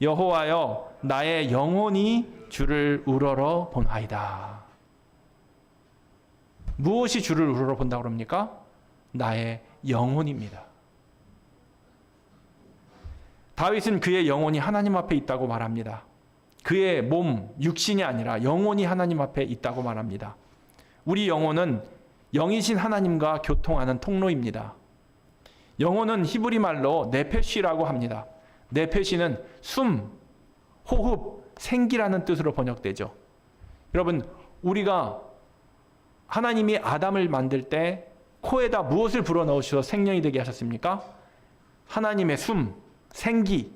여호와여, 나의 영혼이 주를 우러러 보나이다. 무엇이 주를 우러러 본다고 그럽니까? 나의 영혼입니다. 다윗은 그의 영혼이 하나님 앞에 있다고 말합니다. 그의 몸, 육신이 아니라 영혼이 하나님 앞에 있다고 말합니다. 우리 영혼은 영이신 하나님과 교통하는 통로입니다. 영혼은 히브리 말로 네페시라고 합니다. 네페시는 숨, 호흡, 생기라는 뜻으로 번역되죠. 여러분, 우리가 하나님이 아담을 만들 때 코에다 무엇을 불어넣으셔서 생명이 되게 하셨습니까? 하나님의 숨, 생기,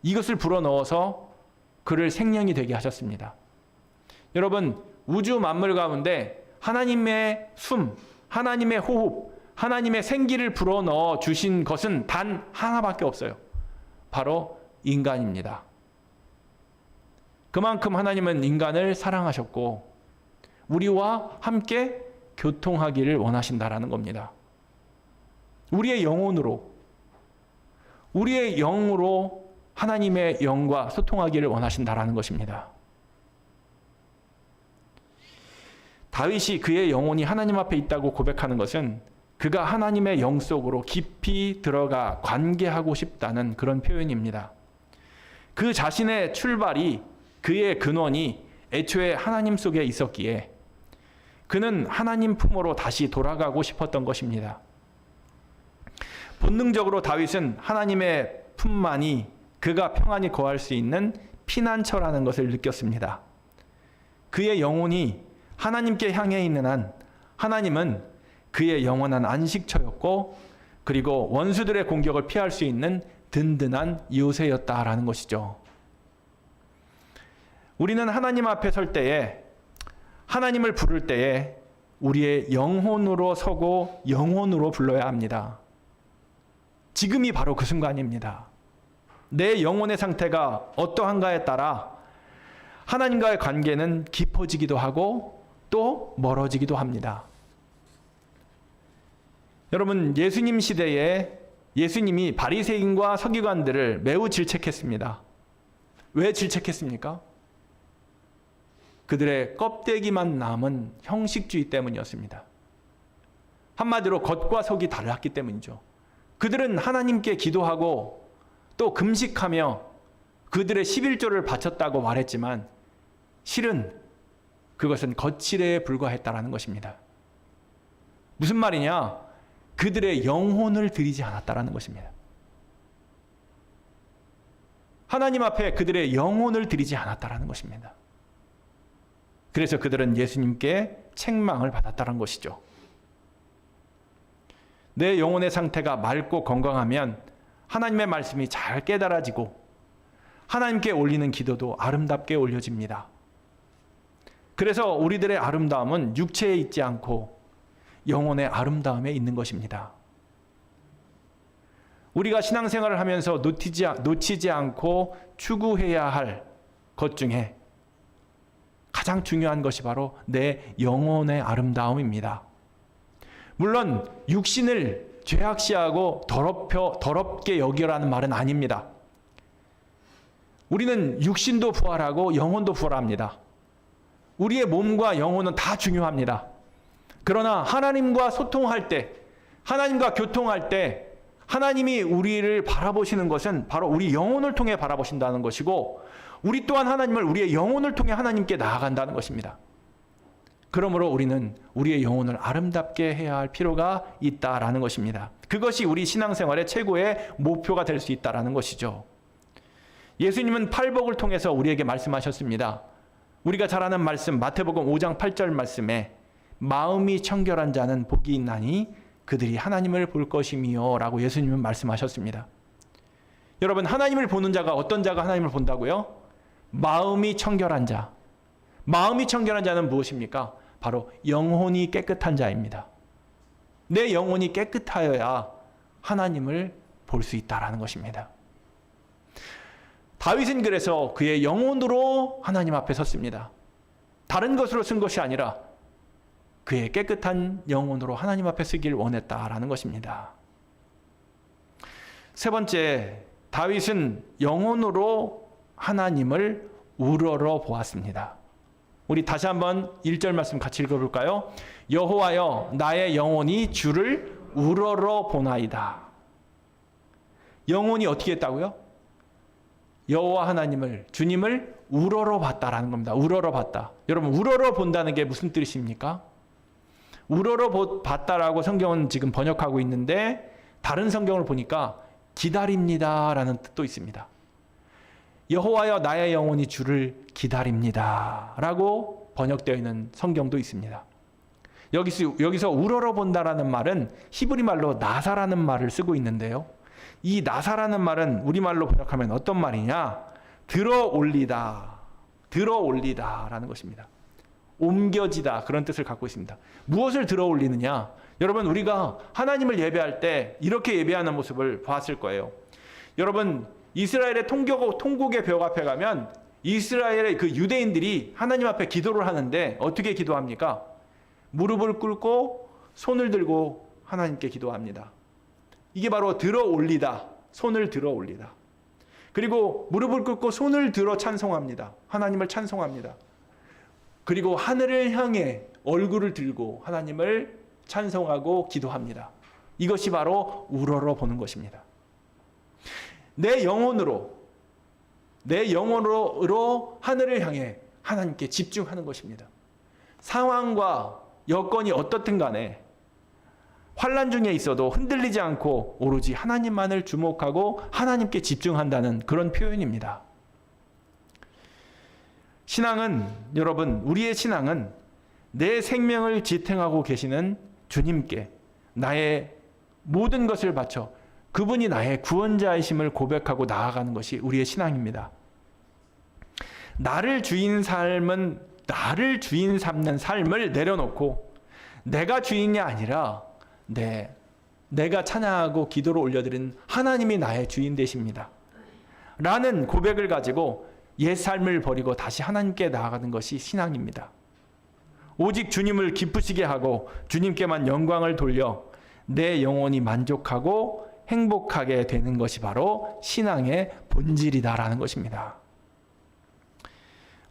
이것을 불어넣어서 그를 생명이 되게 하셨습니다. 여러분, 우주 만물 가운데 하나님의 숨, 하나님의 호흡, 하나님의 생기를 불어넣어 주신 것은 단 하나밖에 없어요. 바로 인간입니다. 그만큼 하나님은 인간을 사랑하셨고 우리와 함께 교통하기를 원하신다라는 겁니다. 우리의 영혼으로, 우리의 영으로 하나님의 영과 소통하기를 원하신다라는 것입니다. 다윗이 그의 영혼이 하나님 앞에 있다고 고백하는 것은 그가 하나님의 영 속으로 깊이 들어가 관계하고 싶다는 그런 표현입니다. 그 자신의 출발이 그의 근원이 애초에 하나님 속에 있었기에 그는 하나님 품으로 다시 돌아가고 싶었던 것입니다. 본능적으로 다윗은 하나님의 품만이 그가 평안히 거할 수 있는 피난처라는 것을 느꼈습니다. 그의 영혼이 하나님께 향해 있는 한 하나님은 그의 영원한 안식처였고 그리고 원수들의 공격을 피할 수 있는 든든한 요새였다라는 것이죠. 우리는 하나님 앞에 설 때에 하나님을 부를 때에 우리의 영혼으로 서고 영혼으로 불러야 합니다. 지금이 바로 그 순간입니다. 내 영혼의 상태가 어떠한가에 따라 하나님과의 관계는 깊어지기도 하고 또 멀어지기도 합니다. 여러분, 예수님 시대에 예수님이 바리새인과 서기관들을 매우 질책했습니다. 왜 질책했습니까? 그들의 껍데기만 남은 형식주의 때문이었습니다. 한마디로 겉과 속이 달랐기 때문이죠. 그들은 하나님께 기도하고 또 금식하며 그들의 11조를 바쳤다고 말했지만 실은 그것은 거칠에 불과했다라는 것입니다. 무슨 말이냐? 그들의 영혼을 드리지 않았다라는 것입니다. 하나님 앞에 그들의 영혼을 드리지 않았다라는 것입니다. 그래서 그들은 예수님께 책망을 받았다는 것이죠. 내 영혼의 상태가 맑고 건강하면 하나님의 말씀이 잘 깨달아지고 하나님께 올리는 기도도 아름답게 올려집니다. 그래서 우리들의 아름다움은 육체에 있지 않고 영혼의 아름다움에 있는 것입니다. 우리가 신앙생활을 하면서 놓치지 않고 추구해야 할 것 중에 가장 중요한 것이 바로 내 영혼의 아름다움입니다. 물론 육신을 죄악시하고 더럽게 여기라는 말은 아닙니다. 우리는 육신도 부활하고 영혼도 부활합니다. 우리의 몸과 영혼은 다 중요합니다. 그러나 하나님과 소통할 때, 하나님과 교통할 때 하나님이 우리를 바라보시는 것은 바로 우리 영혼을 통해 바라보신다는 것이고 우리 또한 하나님을 우리의 영혼을 통해 하나님께 나아간다는 것입니다. 그러므로 우리는 우리의 영혼을 아름답게 해야 할 필요가 있다라는 것입니다. 그것이 우리 신앙생활의 최고의 목표가 될 수 있다라는 것이죠. 예수님은 팔복을 통해서 우리에게 말씀하셨습니다. 우리가 잘 아는 말씀 마태복음 5장 8절 말씀에 마음이 청결한 자는 복이 있나니 그들이 하나님을 볼 것이며 라고 예수님은 말씀하셨습니다. 여러분, 하나님을 보는 자가 어떤 자가 하나님을 본다고요? 마음이 청결한 자. 마음이 청결한 자는 무엇입니까? 바로 영혼이 깨끗한 자입니다. 내 영혼이 깨끗하여야 하나님을 볼 수 있다라는 것입니다. 다윗은 그래서 그의 영혼으로 하나님 앞에 섰습니다. 다른 것으로 쓴 것이 아니라 그의 깨끗한 영혼으로 하나님 앞에 서길 원했다라는 것입니다. 세 번째, 다윗은 영혼으로 하나님을 우러러 보았습니다. 우리 다시 한번 1절 말씀 같이 읽어볼까요? 여호와여 나의 영혼이 주를 우러러 보나이다. 영혼이 어떻게 했다고요? 여호와 하나님을, 주님을 우러러 봤다라는 겁니다. 우러러 봤다. 여러분, 우러러 본다는 게 무슨 뜻입니까? 우러러 봤다라고 성경은 지금 번역하고 있는데 다른 성경을 보니까 기다립니다라는 뜻도 있습니다. 여호와여 나의 영혼이 주를 기다립니다라고 번역되어 있는 성경도 있습니다. 여기서 우러러 본다라는 말은 히브리 말로 나사라는 말을 쓰고 있는데요. 이 나사라는 말은 우리말로 번역하면 어떤 말이냐? 들어올리다라는 것입니다. 옮겨지다, 그런 뜻을 갖고 있습니다. 무엇을 들어올리느냐? 여러분, 우리가 하나님을 예배할 때 이렇게 예배하는 모습을 봤을 거예요. 여러분, 이스라엘의 통곡의 벽 앞에 가면 이스라엘의 그 유대인들이 하나님 앞에 기도를 하는데 어떻게 기도합니까? 무릎을 꿇고 손을 들고 하나님께 기도합니다. 이게 바로 들어올리다, 손을 들어올리다. 그리고 무릎을 꿇고 손을 들어 찬송합니다. 하나님을 찬송합니다. 그리고 하늘을 향해 얼굴을 들고 하나님을 찬송하고 기도합니다. 이것이 바로 우러러 보는 것입니다. 내 영혼으로 내 영혼으로 하늘을 향해 하나님께 집중하는 것입니다. 상황과 여건이 어떻든 간에 환난 중에 있어도 흔들리지 않고 오로지 하나님만을 주목하고 하나님께 집중한다는 그런 표현입니다. 신앙은, 여러분, 우리의 신앙은 내 생명을 지탱하고 계시는 주님께 나의 모든 것을 바쳐 그분이 나의 구원자이심을 고백하고 나아가는 것이 우리의 신앙입니다. 나를 주인 삶는 삶을 내려놓고 내가 주인이 아니라 내가 찬양하고 기도로 올려드린 하나님이 나의 주인 되십니다. 라는 고백을 가지고 옛 삶을 버리고 다시 하나님께 나아가는 것이 신앙입니다. 오직 주님을 기쁘시게 하고 주님께만 영광을 돌려 내 영혼이 만족하고 행복하게 되는 것이 바로 신앙의 본질이다라는 것입니다.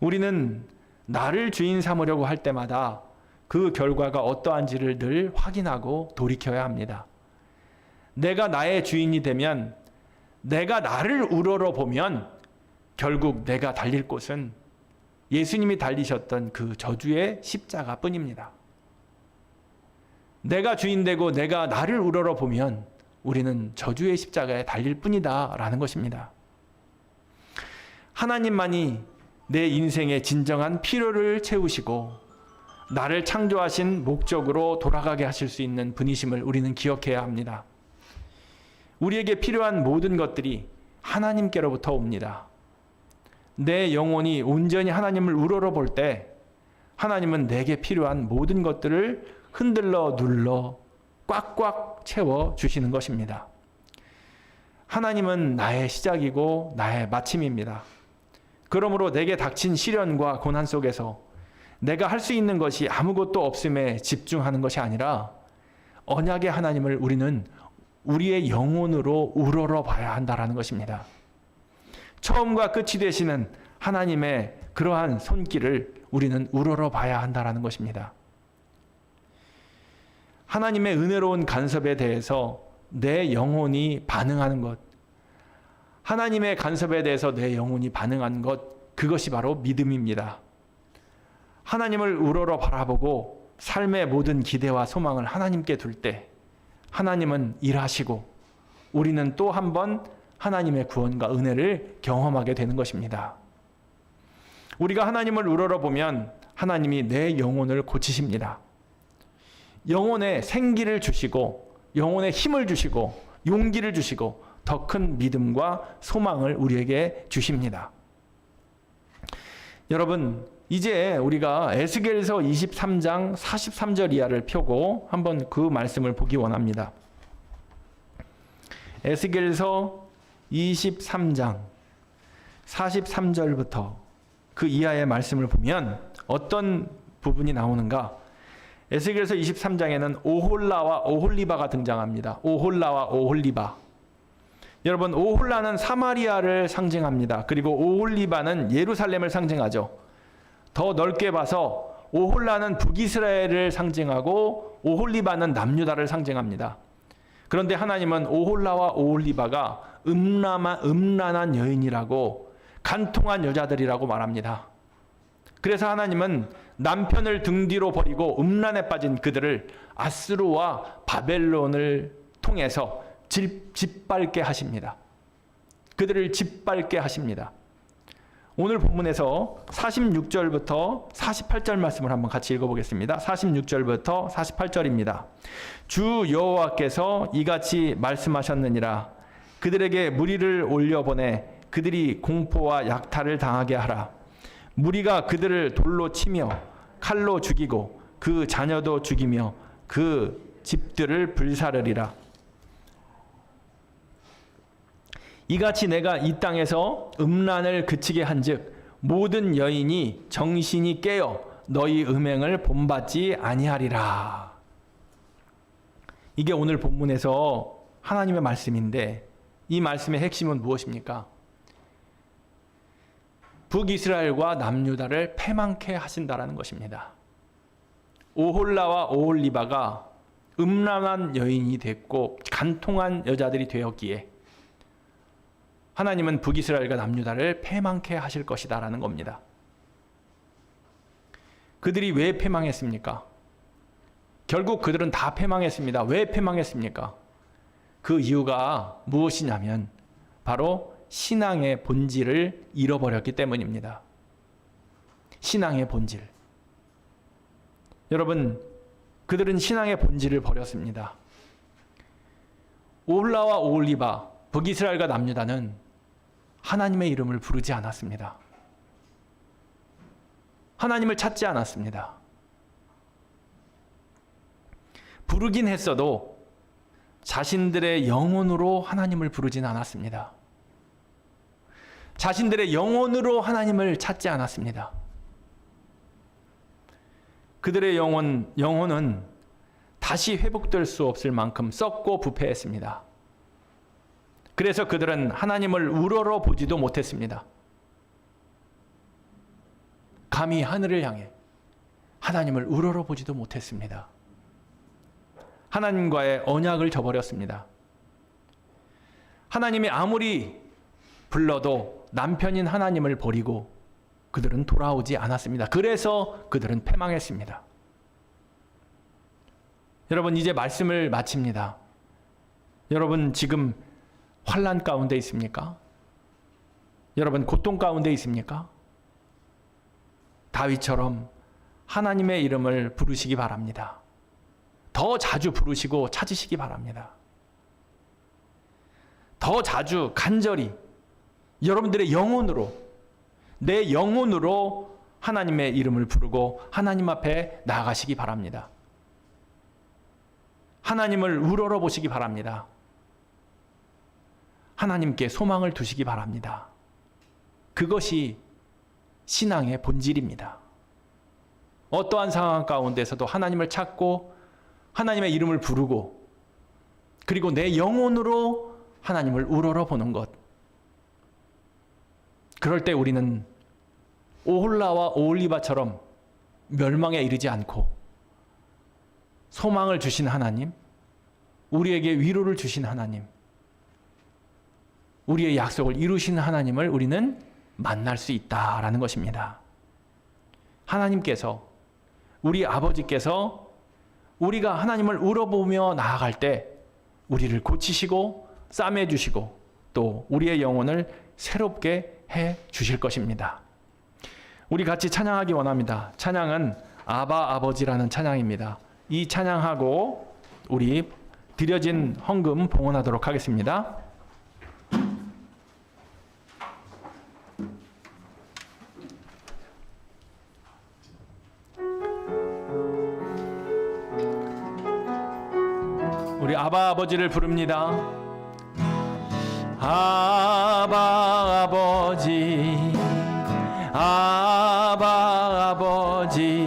우리는 나를 주인 삼으려고 할 때마다 그 결과가 어떠한지를 늘 확인하고 돌이켜야 합니다. 내가 나의 주인이 되면, 내가 나를 우러러 보면 결국 내가 달릴 곳은 예수님이 달리셨던 그 저주의 십자가뿐입니다. 내가 주인 되고 내가 나를 우러러 보면 우리는 저주의 십자가에 달릴 뿐이다라는 것입니다. 하나님만이 내 인생의 진정한 필요를 채우시고 나를 창조하신 목적으로 돌아가게 하실 수 있는 분이심을 우리는 기억해야 합니다. 우리에게 필요한 모든 것들이 하나님께로부터 옵니다. 내 영혼이 온전히 하나님을 우러러 볼 때 하나님은 내게 필요한 모든 것들을 흔들러 눌러 꽉꽉 채워 주시는 것입니다. 하나님은 나의 시작이고 나의 마침입니다. 그러므로 내게 닥친 시련과 고난 속에서 내가 할 수 있는 것이 아무것도 없음에 집중하는 것이 아니라 언약의 하나님을 우리는 우리의 영혼으로 우러러 봐야 한다는 것입니다. 처음과 끝이 되시는 하나님의 그러한 손길을 우리는 우러러 봐야 한다는 것입니다. 하나님의 은혜로운 간섭에 대해서 내 영혼이 반응하는 것, 하나님의 간섭에 대해서 내 영혼이 반응하는 것, 그것이 바로 믿음입니다. 하나님을 우러러 바라보고 삶의 모든 기대와 소망을 하나님께 둘 때 하나님은 일하시고 우리는 또 한 번 하나님의 구원과 은혜를 경험하게 되는 것입니다. 우리가 하나님을 우러러 보면 하나님이 내 영혼을 고치십니다. 영혼에 생기를 주시고 영혼에 힘을 주시고 용기를 주시고 더 큰 믿음과 소망을 우리에게 주십니다. 여러분, 이제 우리가 에스겔서 23장 43절 이하를 펴고 한번 그 말씀을 보기 원합니다. 에스겔서 23장 43절부터 그 이하의 말씀을 보면 어떤 부분이 나오는가? 에스겔서 23장에는 오홀라와 오홀리바가 등장합니다. 오홀라와 오홀리바. 여러분, 오홀라는 사마리아를 상징합니다. 그리고 오홀리바는 예루살렘을 상징하죠. 더 넓게 봐서 오홀라는 북이스라엘을 상징하고 오홀리바는 남유다를 상징합니다. 그런데 하나님은 오홀라와 오홀리바가 음란한 여인이라고 간통한 여자들이라고 말합니다. 그래서 하나님은 남편을 등 뒤로 버리고 음란에 빠진 그들을 아스루와 바벨론을 통해서 짓밟게 하십니다. 그들을 짓밟게 하십니다. 오늘 본문에서 46절부터 48절 말씀을 한번 같이 읽어보겠습니다. 46절부터 48절입니다. 주 여호와께서 이같이 말씀하셨느니라. 그들에게 무리를 올려보내 그들이 공포와 약탈을 당하게 하라. 무리가 그들을 돌로 치며 칼로 죽이고 그 자녀도 죽이며 그 집들을 불사르리라. 이같이 내가 이 땅에서 음란을 그치게 한즉 모든 여인이 정신이 깨어 너희 음행을 본받지 아니하리라. 이게 오늘 본문에서 하나님의 말씀인데 이 말씀의 핵심은 무엇입니까? 북이스라엘과 남유다를 패망케 하신다라는 것입니다. 오홀라와 오홀리바가 음란한 여인이 됐고 간통한 여자들이 되었기에 하나님은 북이스라엘과 남유다를 패망케 하실 것이다라는 겁니다. 그들이 왜 패망했습니까? 결국 그들은 다 패망했습니다. 왜 패망했습니까? 그 이유가 무엇이냐면 바로 신앙의 본질을 잃어버렸기 때문입니다. 신앙의 본질. 여러분, 그들은 신앙의 본질을 버렸습니다. 오홀라와 오홀리바, 북이스라엘과 남유다는 하나님의 이름을 부르지 않았습니다. 하나님을 찾지 않았습니다. 부르긴 했어도 자신들의 영혼으로 하나님을 부르진 않았습니다. 자신들의 영혼으로 하나님을 찾지 않았습니다. 그들의 영혼은 다시 회복될 수 없을 만큼 썩고 부패했습니다. 그래서 그들은 하나님을 우러러 보지도 못했습니다. 감히 하늘을 향해 하나님을 우러러 보지도 못했습니다. 하나님과의 언약을 저버렸습니다. 하나님이 아무리 불러도 남편인 하나님을 버리고 그들은 돌아오지 않았습니다. 그래서 그들은 패망했습니다. 여러분, 이제 말씀을 마칩니다. 여러분, 지금 환난 가운데 있습니까? 여러분, 고통 가운데 있습니까? 다윗처럼 하나님의 이름을 부르시기 바랍니다. 더 자주 부르시고 찾으시기 바랍니다. 더 자주 간절히 여러분들의 영혼으로, 내 영혼으로 하나님의 이름을 부르고 하나님 앞에 나아가시기 바랍니다. 하나님을 우러러 보시기 바랍니다. 하나님께 소망을 두시기 바랍니다. 그것이 신앙의 본질입니다. 어떠한 상황 가운데서도 하나님을 찾고 하나님의 이름을 부르고 그리고 내 영혼으로 하나님을 우러러 보는 것. 그럴 때 우리는 오홀라와 오홀리바처럼 멸망에 이르지 않고 소망을 주신 하나님, 우리에게 위로를 주신 하나님, 우리의 약속을 이루신 하나님을 우리는 만날 수 있다라는 것입니다. 하나님께서, 우리 아버지께서 우리가 하나님을 울어보며 나아갈 때 우리를 고치시고 싸매주시고 또 우리의 영혼을 새롭게 해 주실 것입니다. 우리 같이 찬양하기 원합니다. 찬양은 아바 아버지라는 찬양입니다. 이 찬양하고 우리 드려진 헌금 봉헌하도록 하겠습니다. 우리 아바 아버지를 부릅니다. 아바 아버지, 아바 아버지,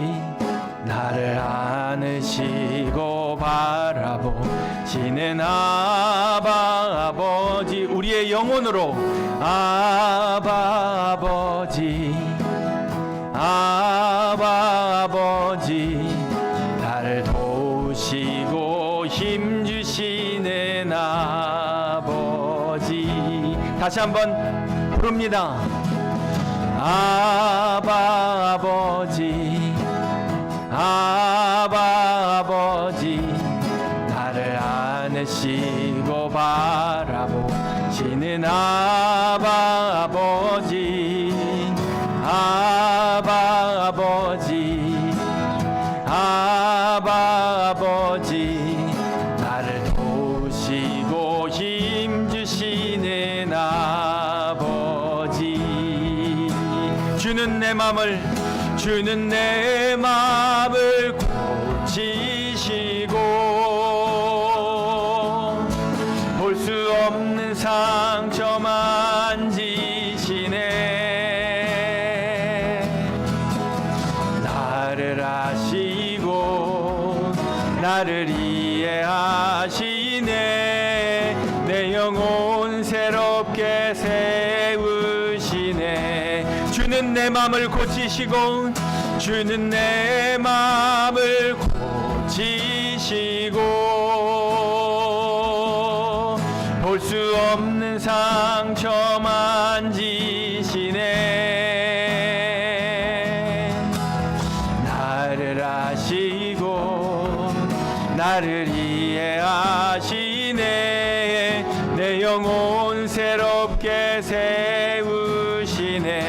나를 안으시고 바라보시는 아바 아버지, 우리의 영혼으로 아바 아버지, 아바 아버지, 나를 도우시고 힘주시는 아버지. 다시 한번 부릅니다. 아바 아버지, 아바 아버지, 나를 안으시고 바라보시는 아바 아버지, 아바 아버지, 아바 아버지, 나를 도우시고 힘주시는 아버지. 주는 내 맘을 고치시고 볼 수 없는 상처 만지시네. 나를 아시고 나를 이해하시네. 내 영혼 새롭게 세우시네. 주는 내 맘을 고치시고, 주는 내 맘을 고치시고 볼 수 없는 상처 만지시네. 나를 아시고 나를 이해하시네. 내 영혼 새롭게 세우시네.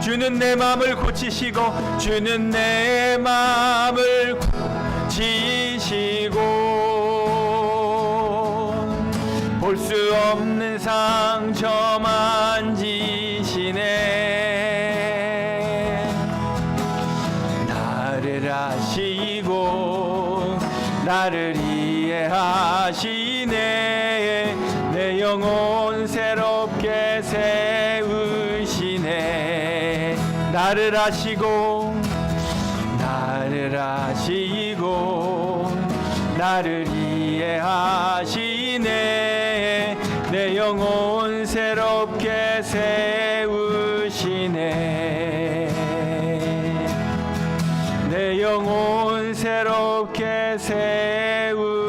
주는 내 마음을 고치시고 주는 내 마음을 고치시고 볼 수 없는 상처 만지시네. 나를 아시고 나를 이해하시네. 내 영혼 새롭게 세우시네. 나를 아시고 나를 아시고 나를 이해하시네. 내 영혼 새롭게 세우시네. 내 영혼 새롭게 세우시네.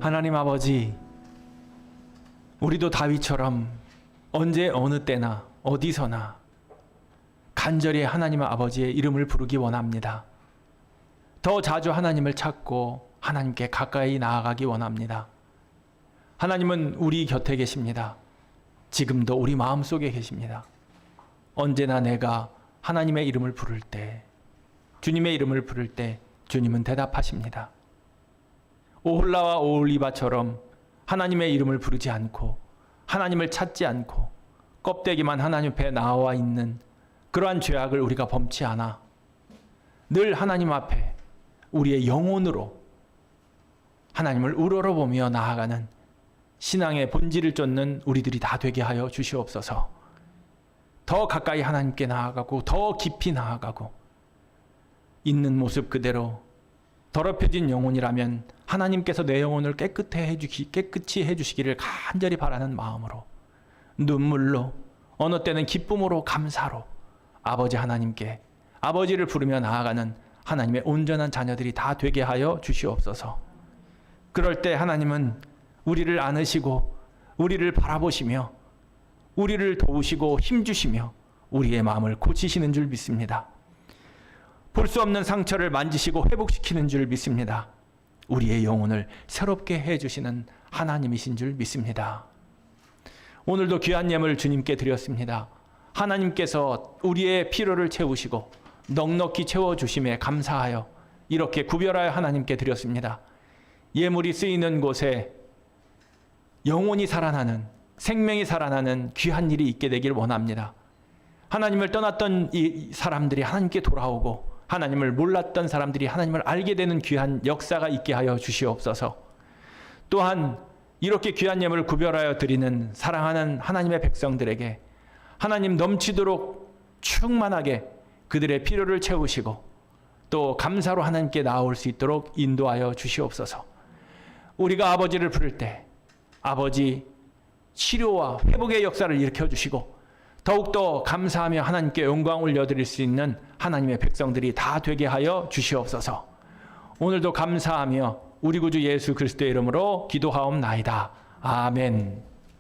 하나님 아버지, 우리도 다윗처럼 언제 어느 때나 어디서나 간절히 하나님 아버지의 이름을 부르기 원합니다. 더 자주 하나님을 찾고 하나님께 가까이 나아가기 원합니다. 하나님은 우리 곁에 계십니다. 지금도 우리 마음속에 계십니다. 언제나 내가 하나님의 이름을 부를 때, 주님의 이름을 부를 때 주님은 대답하십니다. 오홀라와 오홀리바처럼 하나님의 이름을 부르지 않고 하나님을 찾지 않고 껍데기만 하나님 앞에 나와 있는 그러한 죄악을 우리가 범치 않아 늘 하나님 앞에 우리의 영혼으로 하나님을 우러러보며 나아가는 신앙의 본질을 쫓는 우리들이 다 되게 하여 주시옵소서. 더 가까이 하나님께 나아가고 더 깊이 나아가고 있는 모습 그대로 더럽혀진 영혼이라면 하나님께서 내 영혼을 깨끗이 해주시기를 간절히 바라는 마음으로 눈물로 어느 때는 기쁨으로 감사로 아버지 하나님께 아버지를 부르며 나아가는 하나님의 온전한 자녀들이 다 되게 하여 주시옵소서. 그럴 때 하나님은 우리를 안으시고 우리를 바라보시며 우리를 도우시고 힘주시며 우리의 마음을 고치시는 줄 믿습니다. 볼 수 없는 상처를 만지시고 회복시키는 줄 믿습니다. 우리의 영혼을 새롭게 해주시는 하나님이신 줄 믿습니다. 오늘도 귀한 예물 주님께 드렸습니다. 하나님께서 우리의 필요를 채우시고 넉넉히 채워주심에 감사하여 이렇게 구별하여 하나님께 드렸습니다. 예물이 쓰이는 곳에 영혼이 살아나는, 생명이 살아나는 귀한 일이 있게 되길 원합니다. 하나님을 떠났던 이 사람들이 하나님께 돌아오고 하나님을 몰랐던 사람들이 하나님을 알게 되는 귀한 역사가 있게 하여 주시옵소서. 또한 이렇게 귀한 예물을 구별하여 드리는 사랑하는 하나님의 백성들에게 하나님 넘치도록 충만하게 그들의 필요를 채우시고 또 감사로 하나님께 나올 수 있도록 인도하여 주시옵소서. 우리가 아버지를 부를 때 아버지 치료와 회복의 역사를 일으켜 주시고 더욱더 감사하며 하나님께 영광 올려드릴 수 있는 하나님의 백성들이 다 되게 하여 주시옵소서. 오늘도 감사하며 우리 구주 예수 그리스도의 이름으로 기도하옵나이다. 아멘.